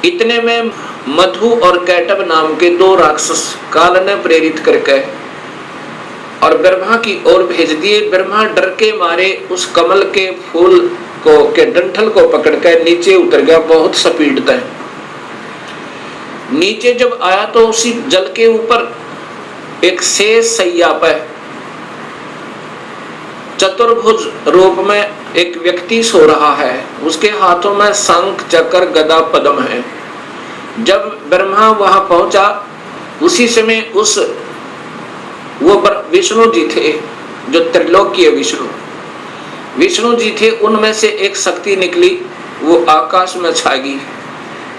[SPEAKER 1] इतने में मधु और कैटब नाम के 2 राक्षस काल ने प्रेरित करके और ब्रह्मा की ओर भेज दिए। ब्रह्मा डर के मारे उस कमल के फूल को के डंठल को पकड़कर नीचे उतर गया, बहुत स्पीड तक। नीचे जब आया तो उसी जल के ऊपर एक शेष सैया पर चतुर्भुज रूप में एक व्यक्ति सो रहा है। उसके हाथों में शंख, चक्र, गदा, पद्म है। जब ब्रह्मा वहां पहुंचा, उसी समय उस वो विष्णु जी थे, जो त्रिलोकीय विष्णु जी थे, उनमें से एक शक्ति निकली, वो आकाश में छा गई।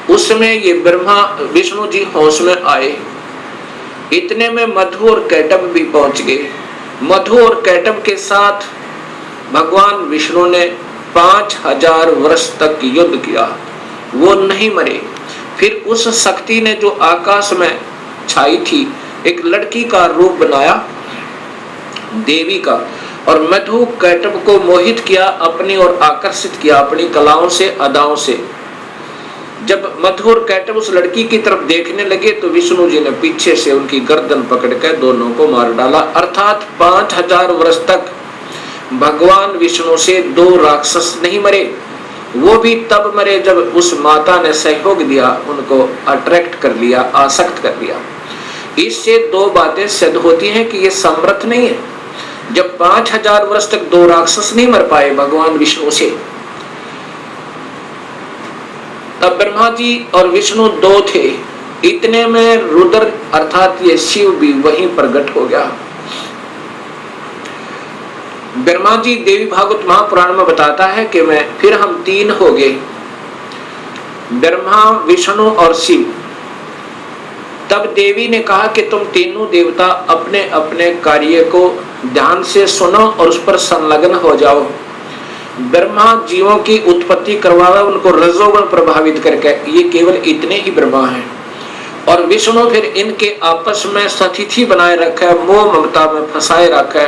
[SPEAKER 1] उस समय ये ब्रह्मा विष्णु जी होश में आए। इतने में मधु और कैटब भी पहुंच गए। मधु और कैटब के साथ भगवान विष्णु ने 5000 वर्ष तक युद्ध किया, वो नहीं मरे। फिर उस शक्ति ने जो आकाश में छाई थी, एक लड़की का रूप बनाया, देवी का, और मधु कैटब को मोहित किया, अपनी ओर आकर्षित किया अपनी कलाओं से, अदाओं से। जब मधु और कैटब उस लड़की की तरफ देखने लगे तो विष्णु जी ने पीछे से उनकी गर्दन पकड़कर दोनों को मार डाला। अर्थात 5000 वर्ष तक भगवान विष्णु से 2 राक्षस नहीं मरे। वो भी तब मरे जब उस माता ने सहयोग दिया, उनको अट्रैक्ट कर लिया, आसक्त कर लिया। इससे 2 बातें सिद्ध होती हैं कि ये समर्थ नहीं है। जब 5000 वर्ष तक 2 राक्षस नहीं मर पाए भगवान विष्णु से, तब ब्रह्मा जी और विष्णु 2 थे। इतने में रुद्र अर्थात ये शिव भी वहीं प्रकट हो गया। ब्रह्मा जी देवी भागवत महापुराण में बताता है कि फिर हम 3 हो गए, ब्रह्मा, विष्णु और शिव तब देवी ने कहा कि तुम तीनों देवता अपने अपने कार्य को ध्यान से सुनो और उस पर संलग्न हो जाओ। ब्रह्मा जीवों की उत्पत्ति करवावे, उनको रजोगुण प्रभावित करके, ये केवल इतने ही ब्रह्मा हैं। और विष्णु फिर इनके आपस में सतिथि बनाए रखे, मोह ममता में फंसाए रखे,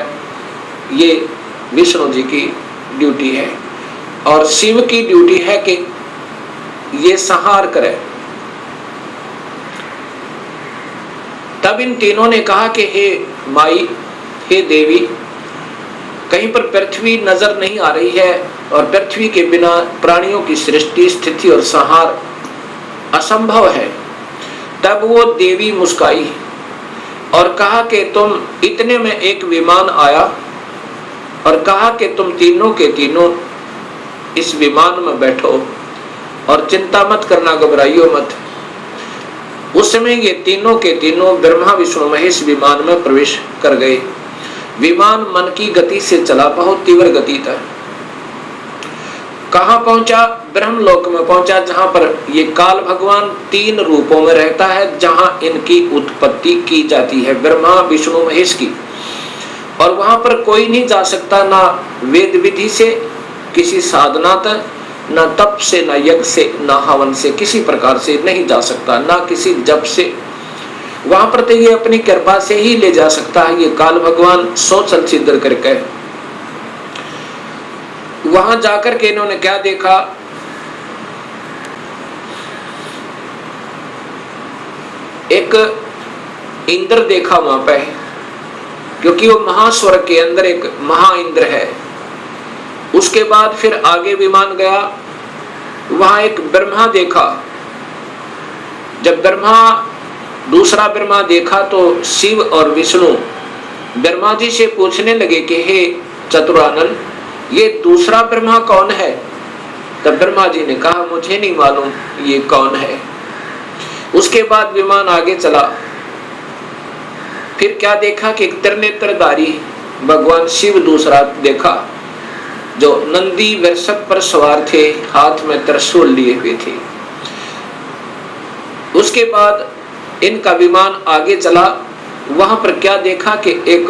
[SPEAKER 1] ये विष्णु जी की ड्यूटी है। और शिव की ड्यूटी है कि ये संहार करे। तब इन तीनों ने कहा कि हे माई, हे देवी, कहीं पर पृथ्वी नजर नहीं आ रही है और पृथ्वी के बिना प्राणियों की सृष्टि, स्थिति और संहार असंभव है। तब वो देवी मुस्काई और कहा कि तुम इतने में एक विमान आया और कहा कि तुम तीनों के तीनों इस विमान में बैठो और चिंता मत करना, घबराइयो मत। उस समय ये तीनों के तीनों ब्रह्मा विष्णु महेश विमान में प्रवेश कर गए। विमान मन की गति से चला, बहुत तीव्र गति था। कहां पहुंचा? ब्रह्मलोक में पहुंचा, जहां पर ये काल भगवान 3 रूपों में रहता है, जहां इनकी उत्पत्ति की जाती है, ब्रह्मा विष्णु महेश की। और वहां पर कोई नहीं जा सकता, ना वेद विधि से, किसी साधना तक, ना तप से, ना यज्ञ से, ना हवन से, किसी प्रकार से नहीं जा सकता, ना किसी जप से। वहां पर तो ये अपनी कृपा से ही ले जा सकता है, ये काल भगवान सोचल सिद्ध करके। वहां जाकर के इन्होंने क्या देखा? एक इंद्र देखा वहां पे, क्योंकि वो महास्वर्ग के अंदर एक महा इंद्र है। उसके बाद फिर आगे विमान गया, वहां एक ब्रह्मा देखा। जब दूसरा ब्रह्मा देखा तो शिव और विष्णु ब्रह्मा जी से पूछने लगे कि हे चतुरानन, ये दूसरा ब्रह्मा कौन है? तब ब्रह्मा जी ने कहा मुझे नहीं मालूम ये कौन है। उसके बाद विमान आगे चला। फिर क्या देखा कि त्रिनेत्रधारी भगवान शिव दूसरा देखा, जो नंदी वृषभ पर सवार थे, हाथ में त्रिशूल लिए हुए थे। उसके बाद इनका विमान आगे चला। वहां पर क्या देखा कि एक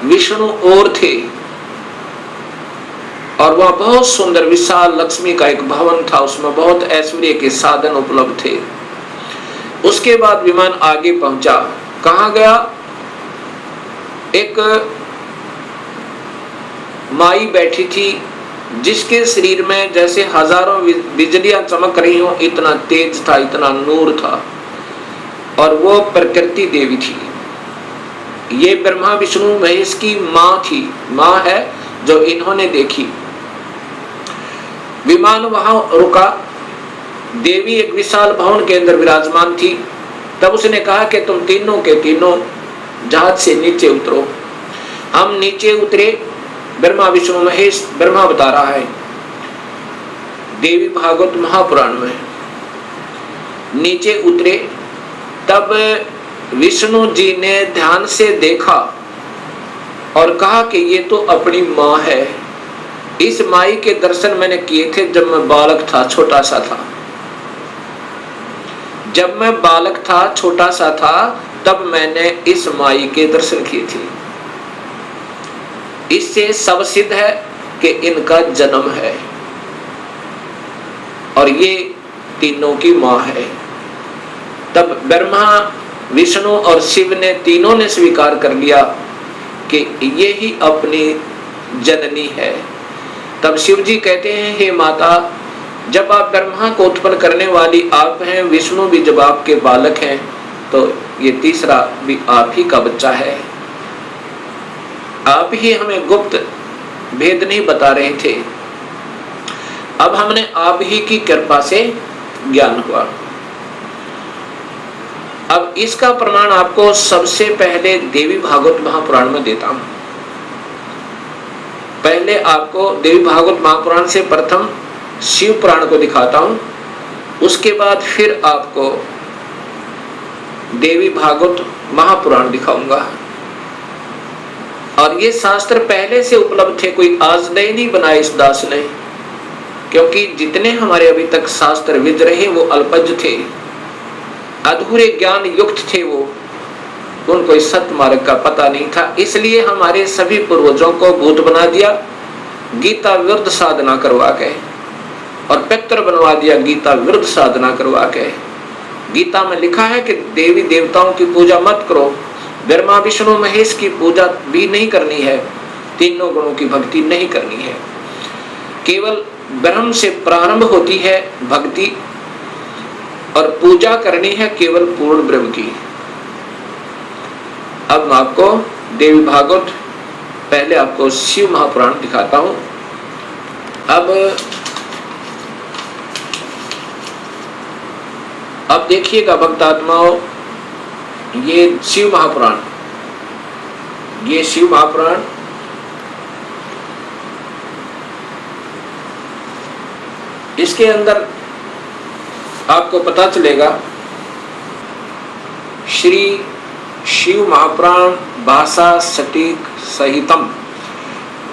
[SPEAKER 1] विष्णु और थे, और वह बहुत सुंदर विशाल लक्ष्मी का एक भवन था, उसमें बहुत ऐश्वर्य के साधन उपलब्ध थे। उसके बाद विमान आगे पहुंचा। कहां गया? एक माई बैठी थी, जिसके शरीर में जैसे हजारों बिजलियां चमक रही हो, इतना तेज था, इतना नूर था, और वो प्रकृति देवी थी। ये ब्रह्मा विष्णु महेश की मां थी, मां है जो इन्होंने देखी। विमान वहां रुका। देवी एक विशाल भवन के अंदर विराजमान थी। तब उसने कहा कि तुम तीनों के तीनों जहाज से नीचे उतरो। हम नीचे उतरे। ब्रह्मा विष्णु महेश, ब्रह्मा बता रहा है देवी भागवत महापुराण में, नीचे उतरे। तब विष्णु जी ने ध्यान से देखा और कहा कि ये तो अपनी मां है। इस माई के दर्शन मैंने किए थे जब मैं बालक था, छोटा सा था। जब मैं बालक था, छोटा सा था, तब मैंने इस माई के दर्शन किए थे। इससे सब सिद्ध है कि इनका जन्म है और ये तीनों की मां है। तब ब्रह्मा विष्णु और शिव ने तीनों ने स्वीकार कर लिया कि ये ही अपनी जननी है। तब शिव जी कहते हैं हे माता, जब आप ब्रह्मा को उत्पन्न करने वाली आप हैं, विष्णु भी जब आपके बालक हैं, तो ये तीसरा भी आप ही का बच्चा है। आप ही हमें गुप्त भेद नहीं बता रहे थे, अब हमने आप ही की कृपा से ज्ञान हुआ। अब इसका प्रमाण आपको सबसे पहले देवी भागवत महापुराण में देता हूं। पहले आपको देवी भागवत महापुराण से प्रथम शिव पुराण को दिखाता हूं, उसके बाद फिर आपको देवी भागवत महापुराण दिखाऊंगा। और ये शास्त्र पहले से उपलब्ध थे, कोई आज नए नहीं बनाए इस दास ने, क्योंकि जितने हमारे अभी तक शास्त्र विद रहे वो अल्पज थे। अधूरे ज्ञान युक्त थे वो, उनको इस सत्य मार्ग का पता नहीं था। इसलिए हमारे सभी पूर्वजों को भूत बना दिया, गीता विरुद्ध साधना करवा के, और पितर बनवा दिया गीता विरुद्ध साधना करवा के। गीता में लिखा है कि देवी देवताओं की पूजा मत करो, ब्रह्मा विष्णु महेश की पूजा भी नहीं करनी है, तीनों गुणों की भक्ति नहीं करनी है। केवल ब्रह्म से प्रारंभ होती है भक्ति, और पूजा करनी है केवल पूर्ण ब्रह्म की। अब मैं आपको देवी भागवत, पहले आपको शिव महापुराण दिखाता हूं। अब देखिएगा भक्तात्माओं, ये शिव महापुराण, ये शिव महापुराण इसके अंदर आपको पता चलेगा श्री शिव महापुराण भाषा सटीक सहितम,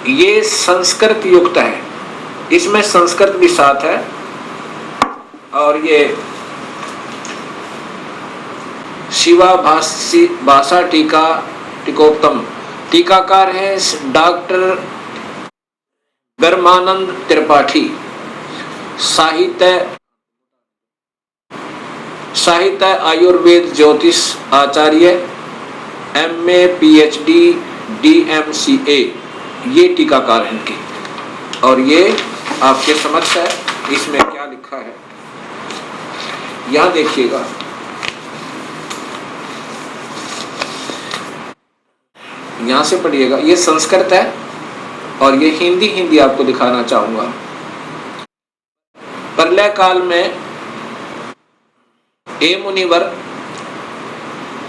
[SPEAKER 1] ये संस्कृत युक्त है, इसमें संस्कृत भी साथ है। और ये शिवा भाषा टीका टीकोत्तम, टीकाकार है डॉक्टर गर्मानंद त्रिपाठी, साहित्य आयुर्वेद ज्योतिष आचार्य, MA PhD DMCA, ये टीकाकार हैं इनके। और ये आपके समक्ष है, इसमें क्या लिखा है यहां देखिएगा। यहां से पढ़िएगा, ये संस्कृत है और ये हिंदी आपको दिखाना चाहूंगा। प्रलय काल में मुनिवर,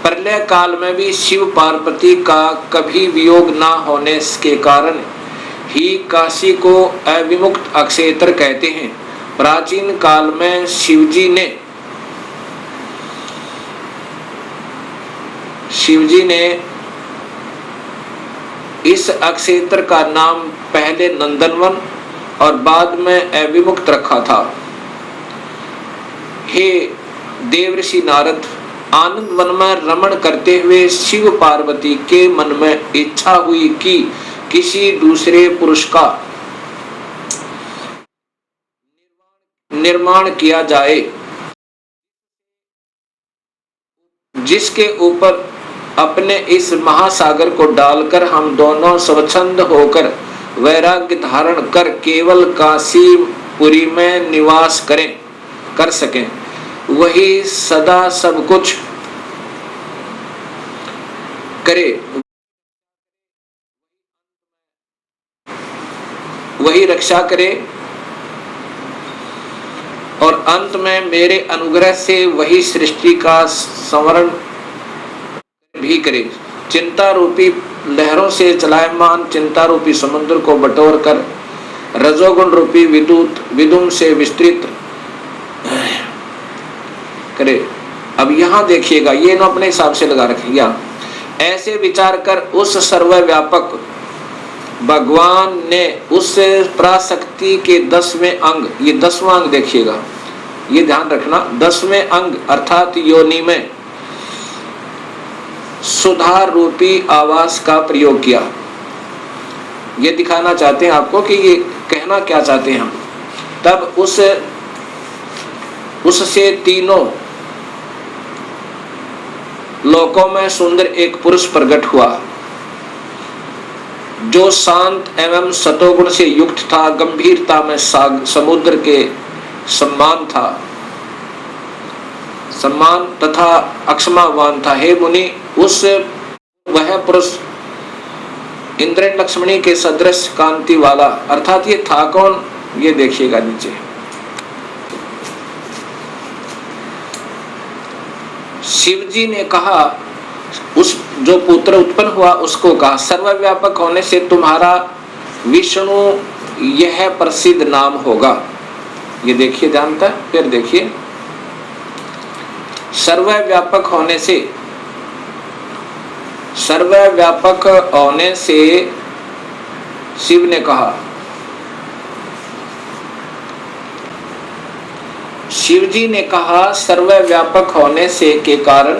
[SPEAKER 1] प्रलय काल में भी शिव पार्वती का कभी वियोग ना होने के कारण ही काशी को अविमुक्त अक्षेत्र कहते हैं। प्राचीन काल में शिवजी ने इस अक्षेत्र का नाम पहले नंदनवन और बाद में अविमुक्त रखा था। हे देवर्षि नारद, आनंद वन में रमण करते हुए शिव पार्वती के मन में इच्छा हुई कि किसी दूसरे पुरुष का निर्माण किया जाए, जिसके ऊपर अपने इस महासागर को डालकर हम दोनों स्वच्छंद होकर वैराग्य धारण कर केवल काशीपुरी में निवास कर सकें। वही सदा सब कुछ करे, वही रक्षा करे और अंत में मेरे अनुग्रह से वही सृष्टि का संवरण भी करे। चिंता रूपी लहरों से चलायमान चिंता रूपी समुद्र को बटोर कर रजोगुण रूपी विदुम से विस्तृत करे। अब यहां देखिएगा, ये ना अपने हिसाब से लगा रखेंगे। ऐसे विचार कर उस सर्वव्यापक भगवान ने उस पराशक्ति के 10वें अंग, ये 10वां अंग देखिएगा, ये ध्यान रखना, 10वें अंग अर्थात योनि में सुधार रूपी आवास का प्रयोग किया। ये दिखाना चाहते हैं आपको कि ये कहना क्या चाहते हैं हम। तब उससे तीनों लोकों में सुंदर एक पुरुष प्रकट हुआ, जो शांत एवं सतोगुण से युक्त था, गंभीरता में समुद्र के सम्मान तथा अक्षमावान था। हे मुनि, वह पुरुष इंद्र लक्ष्मणी के सदृश कांति वाला, अर्थात ये था कौन, ये देखिएगा नीचे। शिवजी ने कहा, उस जो पुत्र उत्पन्न हुआ उसको कहा, सर्वव्यापक होने से तुम्हारा विष्णु यह प्रसिद्ध नाम होगा। ये देखिए जानता है, फिर देखिए, सर्वव्यापक होने से शिव ने कहा, शिवजी ने कहा, सर्वव्यापक होने से के कारण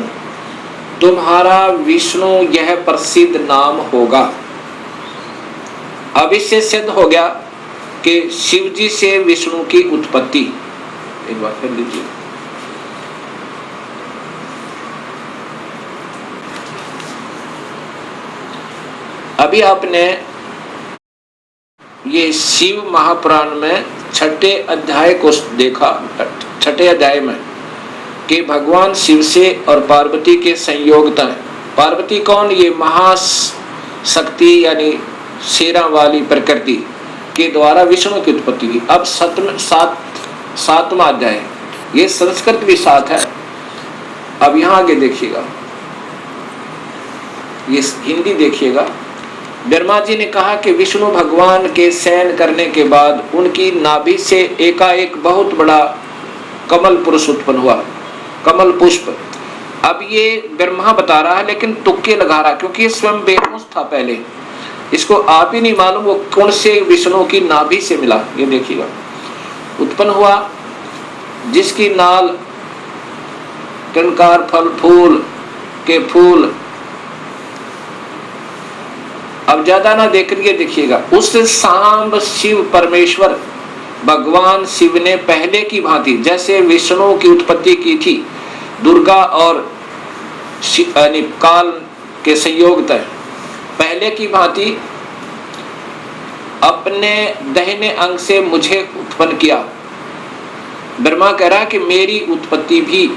[SPEAKER 1] तुम्हारा विष्णु यह प्रसिद्ध नाम होगा। अब इससे सिद्ध हो गया कि शिवजी से विष्णु की उत्पत्ति। एक बार फिर लीजिए। अभी आपने ये शिव महापुराण में छठे अध्याय को देखा, छठे अध्याय में कि भगवान शिव से और पार्वती के संयोगता है। पार्वती कौन? ये महाशक्ति यानी शेरा वाली प्रकृति के द्वारा विष्णु की उत्पत्ति हुई। अब सातवां अध्याय, ये संस्कृत भी साथ है। अब यहाँ आगे देखिएगा, ये हिंदी देखिएगा। ब्रह्मा जी ने कहा कि विष्णु भगवान के शयन करने के बाद उनकी नाभि से एकाएक बहुत बड़ा कमल पुरुष उत्पन्न हुआ, कमल पुष्प। अब ये ब्रह्मा बता रहा है लेकिन तुक्के लगा रहा, क्योंकि ये स्वयं बेहोश था पहले, इसको आप ही नहीं मालूम वो कौन से विष्णु की नाभि से मिला। ये देखिएगा, उत्पन्न हुआ जिसकी नाल टंकार फल फूल के फूल। अब ज्यादा ना देख करके देखिएगा, उस सांब शिव परमेश्वर भगवान शिव ने पहले की भांति जैसे विष्णु की उत्पत्ति की थी दुर्गा और काल के संयोग तय, पहले की भांति अपने दाहिने अंग से मुझे उत्पन्न किया। ब्रह्मा कह रहा कि मेरी उत्पत्ति भी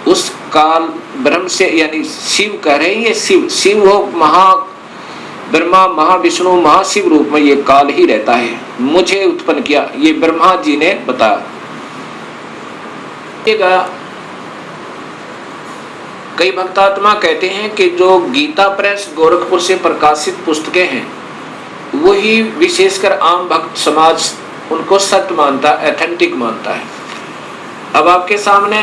[SPEAKER 1] उस काल ब्रह्म से, यानी शिव कह रहे हैं, ये शिव वो महा ब्रह्मा महाविष्णु महाशिव रूप में ये काल ही रहता है, मुझे उत्पन्न किया, ये ब्रह्मा जी ने बताया। कई भक्तात्मा कहते हैं कि जो गीता प्रेस गोरखपुर से प्रकाशित पुस्तकें हैं वही विशेषकर आम भक्त समाज उनको सत्य मानता, ऑथेंटिक मानता है। अब आपके सामने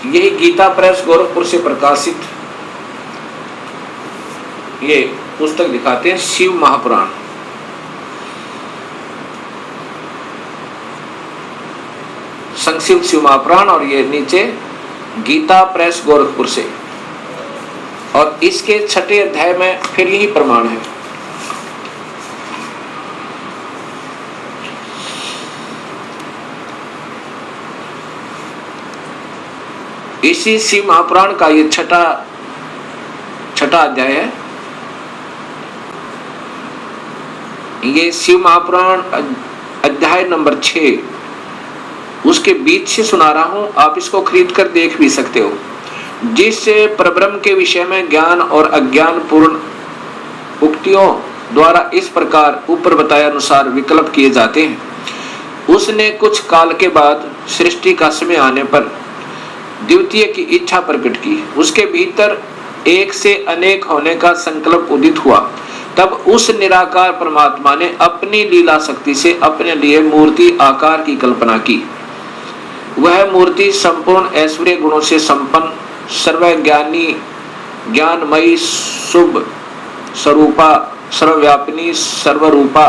[SPEAKER 1] यही गीता प्रेस गोरखपुर से प्रकाशित ये पुस्तक दिखाते हैं, शिव महापुराण। संक्षिप्त शिव महापुराण, और ये नीचे गीता प्रेस गोरखपुर से, और इसके छठे अध्याय में फिर यही प्रमाण है। इसी शिव महापुराण का ये छठा अध्याय है। ये शिव महापुराण अध्याय नंबर 6, उसके बीच से सुना रहा हूं, आप इसको खरीद कर देख भी सकते हो। जिससे परब्रह्म के विषय में ज्ञान और अज्ञान पूर्ण उक्तियों द्वारा इस प्रकार ऊपर बताए अनुसार विकल्प किए जाते हैं। उसने कुछ काल के बाद सृष्टि का समय आने पर द्वितीय की इच्छा प्रकट की, उसके भीतर एक से अनेक होने का संकल्प उदित हुआ। तब उस निराकार परमात्मा ने अपनी लीला शक्ति से अपने लिए मूर्ति आकार की कल्पना की। वह मूर्ति संपूर्ण ऐश्वर्य गुणों से संपन्न, सर्वज्ञानी, ज्ञानमयी, शुभ स्वरूपा, सर्वव्यापिनी, सर्वरूपा,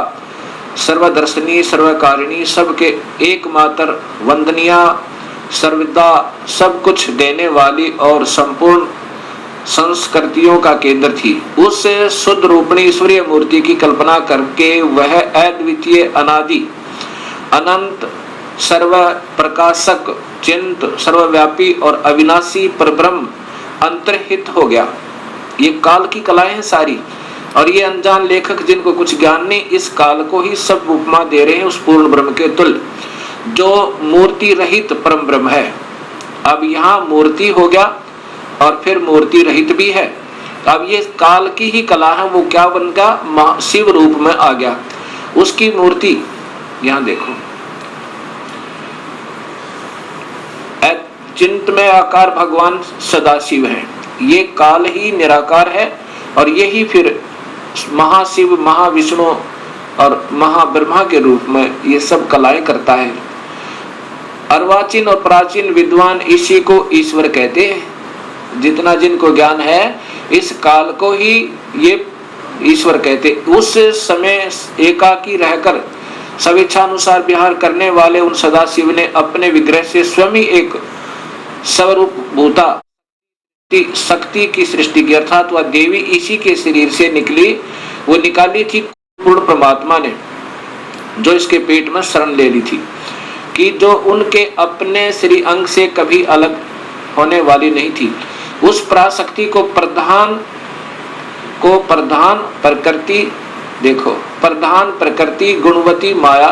[SPEAKER 1] सर्वदर्शनी, सर्वकारिणी, सबके एकमात्र वंदनिया, सर्वदा सब कुछ देने वाली और संपूर्ण संस्कृतियों का केंद्र थी। उस शुद्ध रूपणी ईश्वरीय मूर्ति की कल्पना करके वह अद्वितीय, अनादि, अनंत, सर्व प्रकाशक, चिंत, सर्वव्यापी और अविनाशी परब्रह्म अंतर्हित हो गया। ये काल की कलाएं हैं सारी, और ये अनजान लेखक जिनको कुछ ज्ञान नहीं, इस काल को ही सब उपमा दे रहे हैं उस पूर्ण ब्रह्म के तुल्य जो मूर्ति रहित परम ब्रह्म है। अब यहाँ मूर्ति हो गया और फिर मूर्ति रहित भी है। अब ये काल की ही कला है, वो क्या बन गया? शिव रूप में आ गया। उसकी मूर्ति यहाँ देखो, चिंत में आकार भगवान सदाशिव है। ये काल ही निराकार है, और यही फिर महाशिव, महाविष्णु और महाब्रह्मा के रूप में ये सब कलाएं करता है। अर्वाचीन और प्राचीन विद्वान इसी को ईश्वर कहते हैं। जितना जिनको ज्ञान है, इस काल को ही ये ईश्वर कहते। उस समय एकाकी रहकर स्वेच्छानुसार विहार करने वाले उन सदाशिव ने अपने विग्रह से स्वयं ही एक स्वरूप भूता शक्ति की सृष्टि की, अर्थात वह देवी इसी के शरीर से निकली, वो निकाली थी पूर्ण परमात्मा ने, जो इसके पेट में शरण ले ली थी, कि जो उनके अपने श्री अंग से कभी अलग होने वाली नहीं थी। उस पराशक्ति को प्रधान प्रकृति, देखो प्रधान प्रकृति गुणवती माया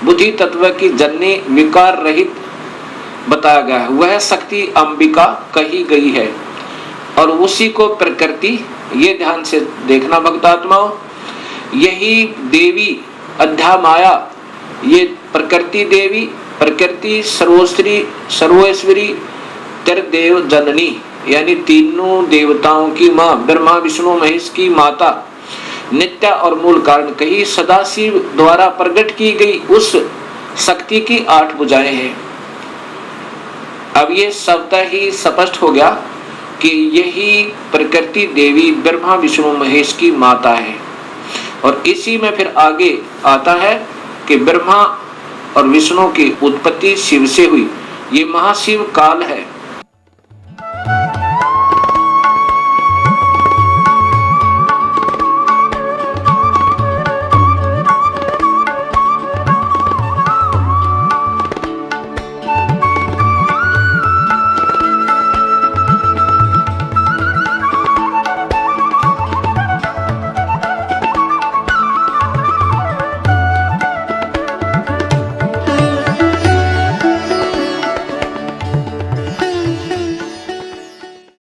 [SPEAKER 1] बुद्धि तत्व की जननी विकार रहित बताया गया है। वह शक्ति अंबिका कही गई है और उसी को प्रकृति, ये ध्यान से देखना भक्तात्माओं, यही देवी अध्या माया, ये प्रकृति देवी, प्रकृति सर्वश्री सर्वेश्वरी त्रिदेव जननी, यानी तीनों देवताओं की माँ, ब्रह्मा विष्णु महेश की माता, नित्य और मूल कारण कही, सदाशिव द्वारा प्रकट की गई उस शक्ति की 8 भुजाएं हैं। अब ये शब्द ही स्पष्ट हो गया कि यही प्रकृति देवी ब्रह्मा विष्णु महेश की माता है। और इसी में फिर आगे आता है कि ब्रह्मा और विष्णु की उत्पत्ति शिव से हुई, ये महाशिव काल है।